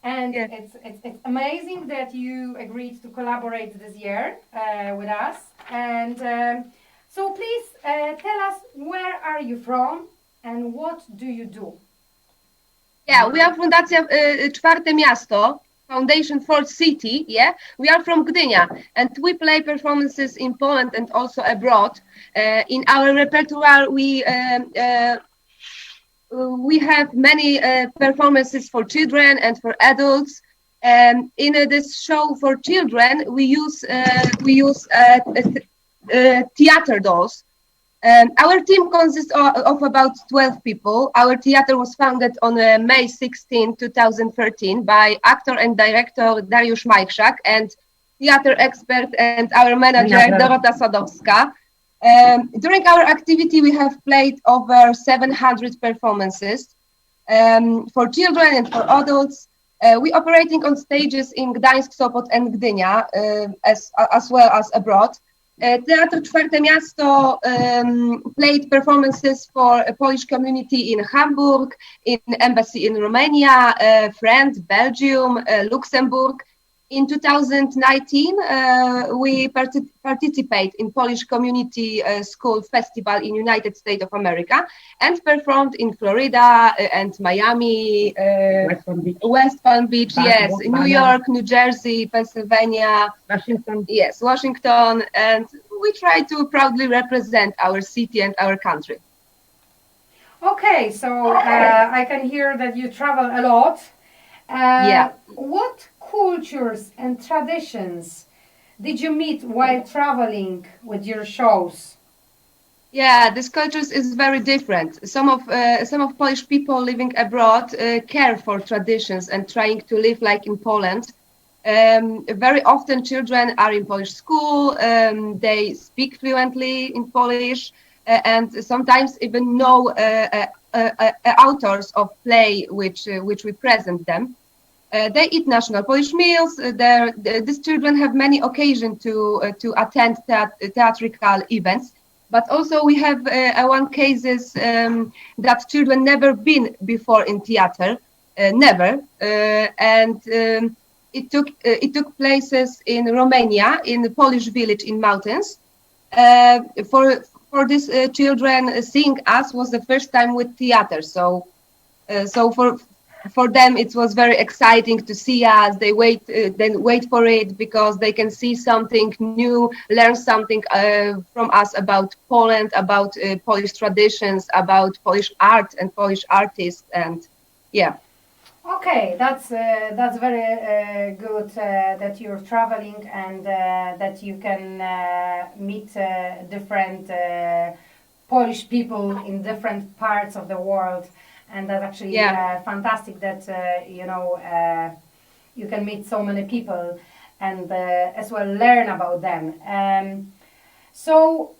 And it's amazing that you agreed to collaborate this year with us. And so please tell us, where are you from and what do you do? Yeah, we are Fundacja Czwarte Miasto, Foundation Fourth City, yeah. We are from Gdynia and we play performances in Poland and also abroad. In our repertoire, we have many performances for children and for adults. In this show for children, we use theater dolls. Our team consists of about 12 people. Our theater was founded on May 16, 2013 by actor and director Dariusz Majkrzak and theater expert and our manager Dorota Sadowska. During our activity, we have played over 700 performances for children and for adults. We operating on stages in Gdańsk, Sopot and Gdynia, as well as abroad. Teatr Czwarte Miasto played performances for a Polish community in Hamburg, in embassy in Romania, France, Belgium, Luxembourg. In 2019, we participate in Polish Community School Festival in United States of America and performed in Florida and Miami, West Palm Beach, yes, New York, New Jersey, Pennsylvania, Washington. Yes, Washington, and we try to proudly represent our city and our country. Okay, so I can hear that you travel a lot. Yeah. What cultures and traditions did you meet while traveling with your shows? Yeah, this culture is very different. Some of Polish people living abroad care for traditions and trying to live like in Poland. Very often children are in Polish school, they speak fluently in Polish, and sometimes even know authors of play which represent them. They eat national Polish meals. These children have many occasions to attend theatrical events. But also we have one cases that children never been before in theater, never, and it took places in Romania, in the Polish village in mountains. For these children, seeing us was the first time with theater. So for them it was very exciting to see us. They wait for it because they can see something new, learn something from us about Poland, about Polish traditions, about Polish art and Polish artists, and yeah. Okay, that's very good that you're traveling and that you can meet different Polish people in different parts of the world, and that's actually fantastic that you can meet so many people and as well learn about them. So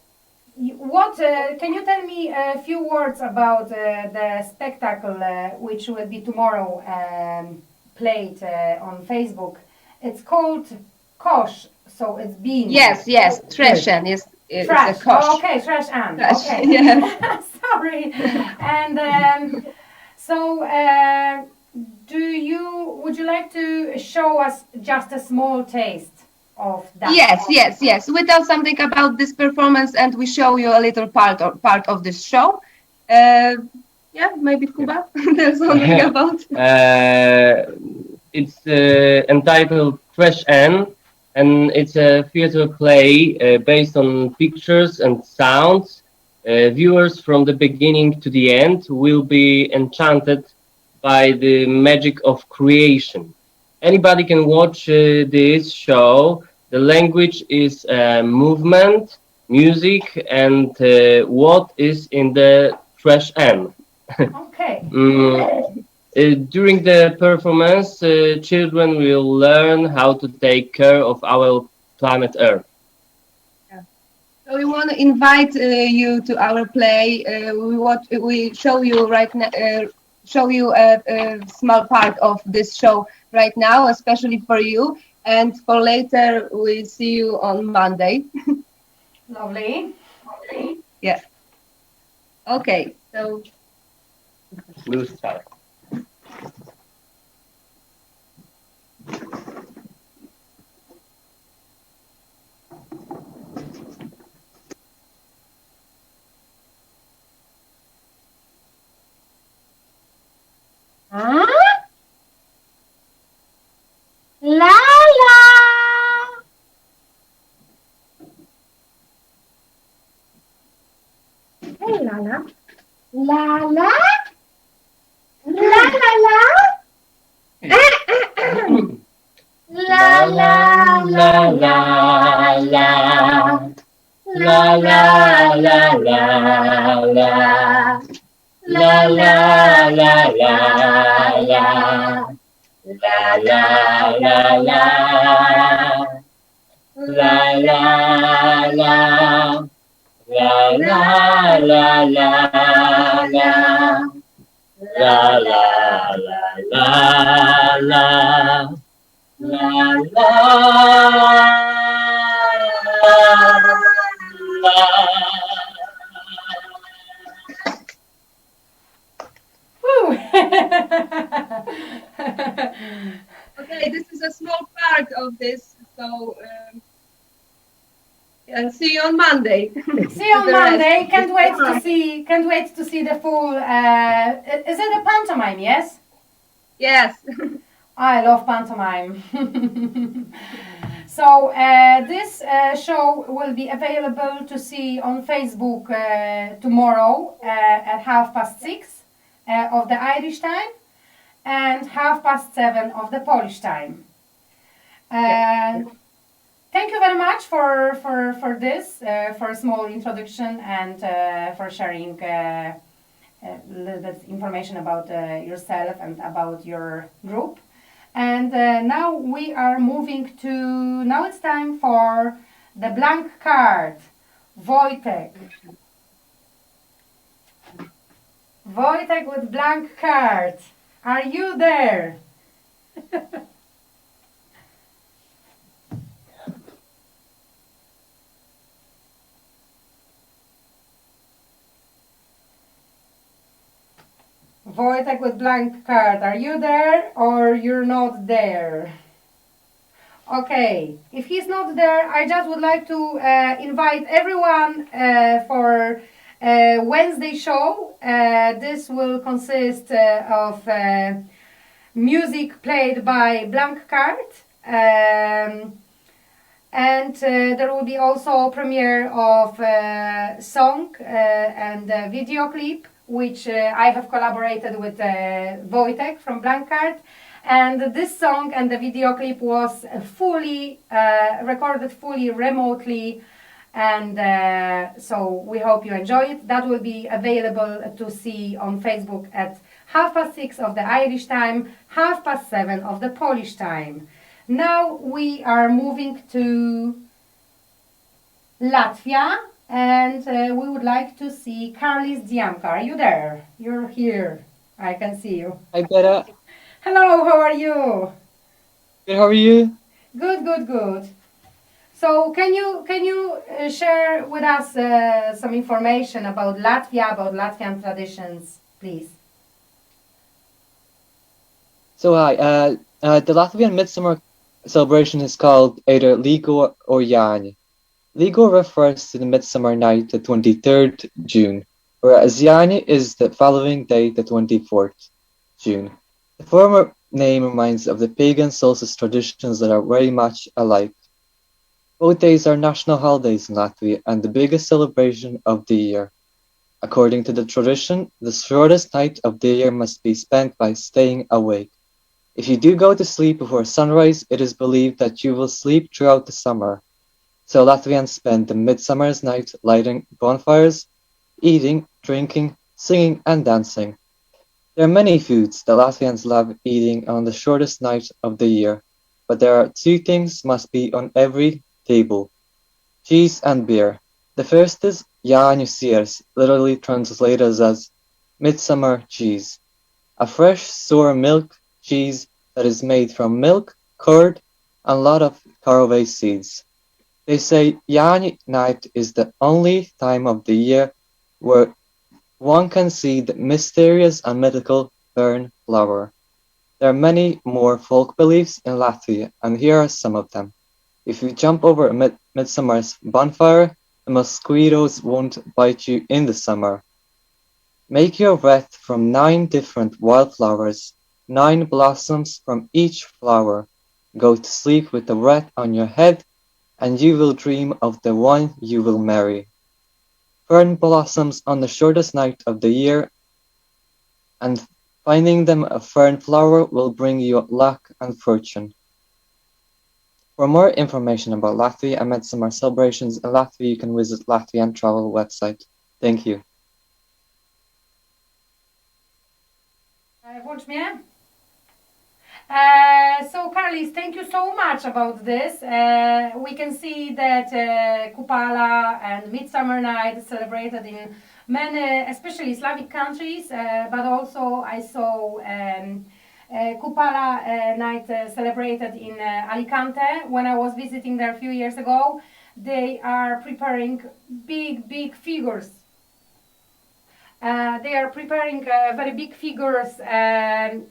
what can you tell me a few words about the spectacle which will be tomorrow played on Facebook? It's called Kosz, so it's beans. Yes, Trashen is Trash. a kosz. Oh, okay, trash and Trash, okay. yeah. Sorry. And so would you like to show us just a small taste of that? Yes. We tell something about this performance and we show you a little part of this show. Maybe Kuba, there's something about. It's entitled Trash N, and it's a theater play based on pictures and sounds. Viewers from the beginning to the end will be enchanted by the magic of creation. Anybody can watch this show. The language is movement, music, and what is in the trash can. Okay. During the performance, children will learn how to take care of our planet Earth. So we want to invite you to our play. We show you right now. Show you a small part of this show right now, especially for you, and for later we see you on Monday. Lovely. Yeah. Okay. So. We'll start. Huh? La la. Hey Lala. La la. La la la. La la la la la. La la la la la. La la la la la. La la la la. La la la. La la la la la. La la la la la. La la. Okay, this is a small part of this, so and see you on Monday. See you on Monday. Can't wait to see the full. Is it a pantomime? Yes. Yes. I love pantomime. So this show will be available to see on Facebook tomorrow at 6:30 of the Irish time and 7:30 of the Polish time. Thank you very much for this, for a small introduction and for sharing a little bit information about yourself and about your group. And now we are moving to, now it's time for the blank card. Wojtek. Wojtek with blank card. Are you there? Wojtek with blank card, are you there or you're not there? Okay, if he's not there, I just would like to invite everyone for Wednesday show. This will consist of music played by Blank Card. And there will be also a premiere of song and video clip, which I have collaborated with Wojtek from Blank Card. And this song and the video clip was fully recorded fully remotely, and so we hope you enjoy it. That will be available to see on Facebook at 6:30 of the Irish time, 7:30 of the Polish time. Now we are moving to Latvia, and we would like to see Karlis Diamka. Are you there? You're here. I can see you. Hi, Beta. Hello, how are you? Good, how are you? Good, good, good. So can you share with us some information about Latvia, about Latvian traditions, please? So hi, the Latvian midsummer celebration is called either Ligo or Jāņi. Ligo refers to the midsummer night, the 23rd June, whereas Jāņi is the following day, the 24th June. The former name reminds of the pagan solstice traditions that are very much alike. Both days are national holidays in Latvia and the biggest celebration of the year. According to the tradition, the shortest night of the year must be spent by staying awake. If you do go to sleep before sunrise, it is believed that you will sleep throughout the summer. So Latvians spend the midsummer's night lighting bonfires, eating, drinking, singing, and dancing. There are many foods that Latvians love eating on the shortest night of the year, but there are two things must be on every table: cheese and beer. The first is Jāņu siers, literally translated as midsummer cheese, a fresh sour milk cheese that is made from milk, curd, and a lot of caraway seeds. They say Jāņi night is the only time of the year where one can see the mysterious and mythical fern flower. There are many more folk beliefs in Latvia, and here are some of them. If you jump over a midsummer's bonfire, the mosquitoes won't bite you in the summer. Make your wreath from 9 different wildflowers, 9 blossoms from each flower. Go to sleep with the wreath on your head, and you will dream of the one you will marry. Fern blossoms on the shortest night of the year, and finding them a fern flower will bring you luck and fortune. For more information about Latvia and midsummer celebrations in Latvia, you can visit Latvian travel website. Thank you. Włącz mnie. So Karlis, thank you so much about this. We can see that Kupala and Midsummer Night is celebrated in many, especially Slavic countries, but also I saw Kupala night celebrated in Alicante when I was visiting there a few years ago. They are preparing big figures. They are preparing very big figures,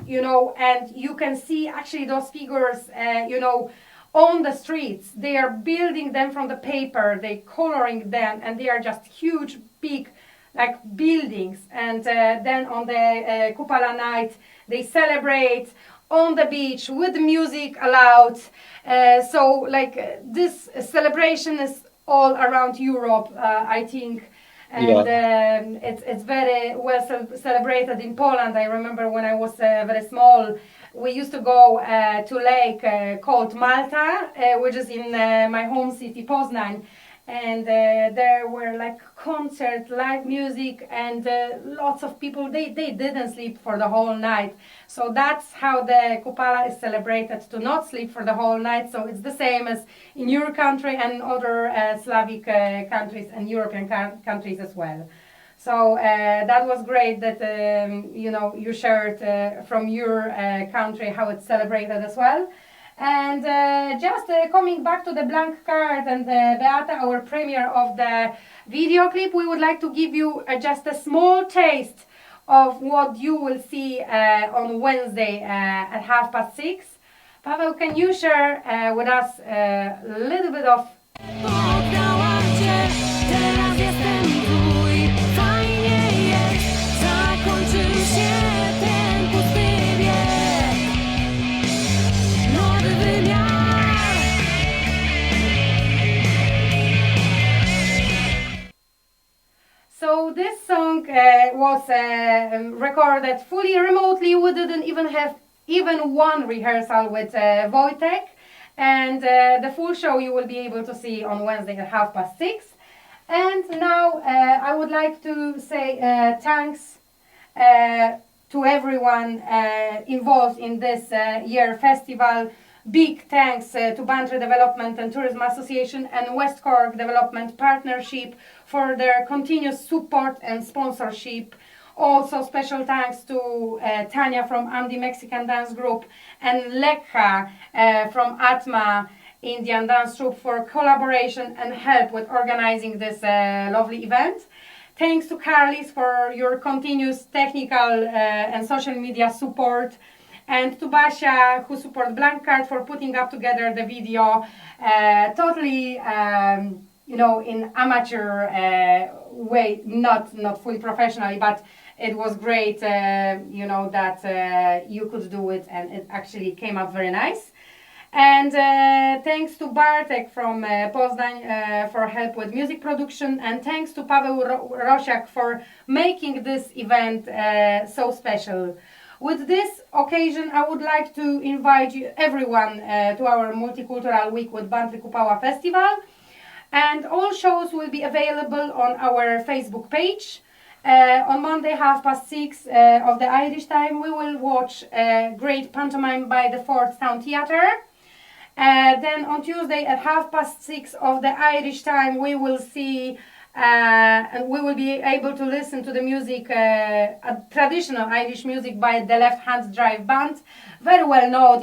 you know, and you can see actually those figures, you know, on the streets. They are building them from the paper, they coloring them, and they are just huge, big, like buildings. And then on the Kupala night, they celebrate on the beach with music allowed. So like this celebration is all around Europe, I think. And it's very well celebrated in Poland. I remember when I was very small, we used to go to a lake called Malta, which is in my home city, Poznań. And there were like concerts, live music, and lots of people, they didn't sleep for the whole night. So that's how the Kupala is celebrated, to not sleep for the whole night. So it's the same as in your country and other Slavic countries and European countries as well. So that was great that you know, you shared from your country how it's celebrated as well. And just coming back to the Blank Card and Beata, our premiere of the video clip, we would like to give you just a small taste of what you will see on Wednesday at 6:30. Paweł, can you share with us a little bit of... song was recorded fully remotely. We didn't even have one rehearsal with Wojtek, and the full show you will be able to see on Wednesday at 6:30. And now I would like to say thanks to everyone involved in this year festival. Big thanks to Bantry Development and Tourism Association and West Cork Development Partnership for their continuous support and sponsorship. Also special thanks to Tanya from Andy Mexican Dance Group and Lekha from Atma Indian Dance Troupe for collaboration and help with organizing this lovely event. Thanks to Carlis for your continuous technical and social media support, and to Basia, who support Blank Card, for putting up together the video totally, in amateur way, not fully professionally, but it was great, that you could do it, and it actually came out very nice. And thanks to Bartek from Poznań for help with music production, and thanks to Paweł Rosiak for making this event so special. With this occasion, I would like to invite everyone to our Multicultural Week with Bantry Kupala Festival, and all shows will be available on our Facebook page. On Monday, 6:30 of the Irish time, we will watch a great pantomime by the Fort Town Theatre. Then on Tuesday at 6:30 of the Irish time, we will see and we will be able to listen to the music, traditional Irish music by the Left Hand Drive Band, very well known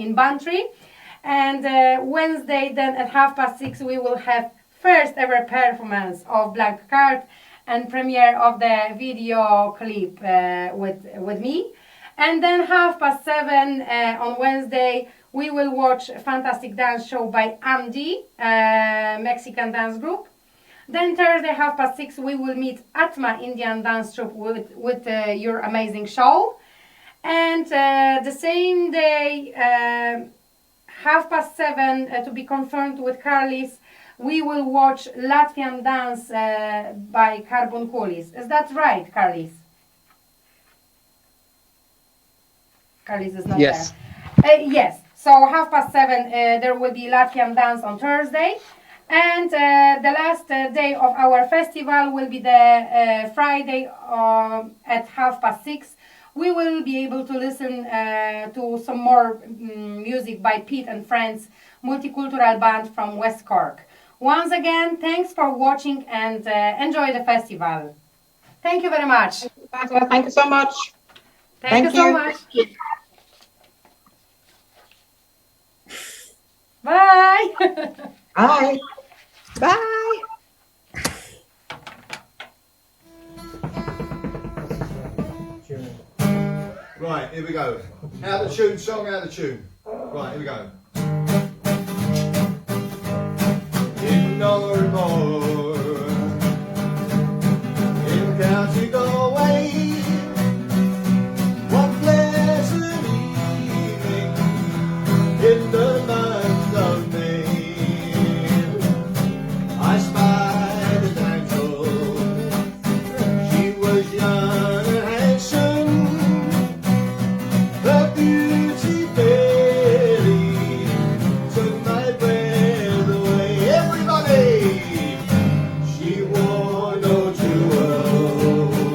in Bantry. And Wednesday, then at 6:30, we will have first ever performance of Blank Card and premiere of the video clip with me. And then 7:30 on Wednesday, we will watch a fantastic dance show by Andy, Mexican Dance Group. Then Thursday, 6:30, we will meet Atma Indian Dance Troupe with your amazing show. And the same day, 7:30, to be confirmed with Carlis, we will watch Latvian dance by Carbon Coolies. Is that right, Carlis? Carlis is not Yes. there. Yes. So 7:30, there will be Latvian dance on Thursday. And the last day of our festival will be the Friday at 6:30. We will be able to listen to some more music by Pete and Friends, multicultural band from West Cork. Once again, thanks for watching, and enjoy the festival. Thank you very much. Thank you so much. Thank you so much. Bye. Bye. Bye. Right, here we go. Out of tune, song out of tune. Right, here we go. In Northmore, in County Galway, one pleasant evening in the month of May, I spied a damsel. She was young and handsome, her beauty fairly took my breath away. Everybody! She wore no jewels,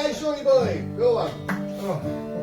Okay, Shawnee boy, go on. Oh.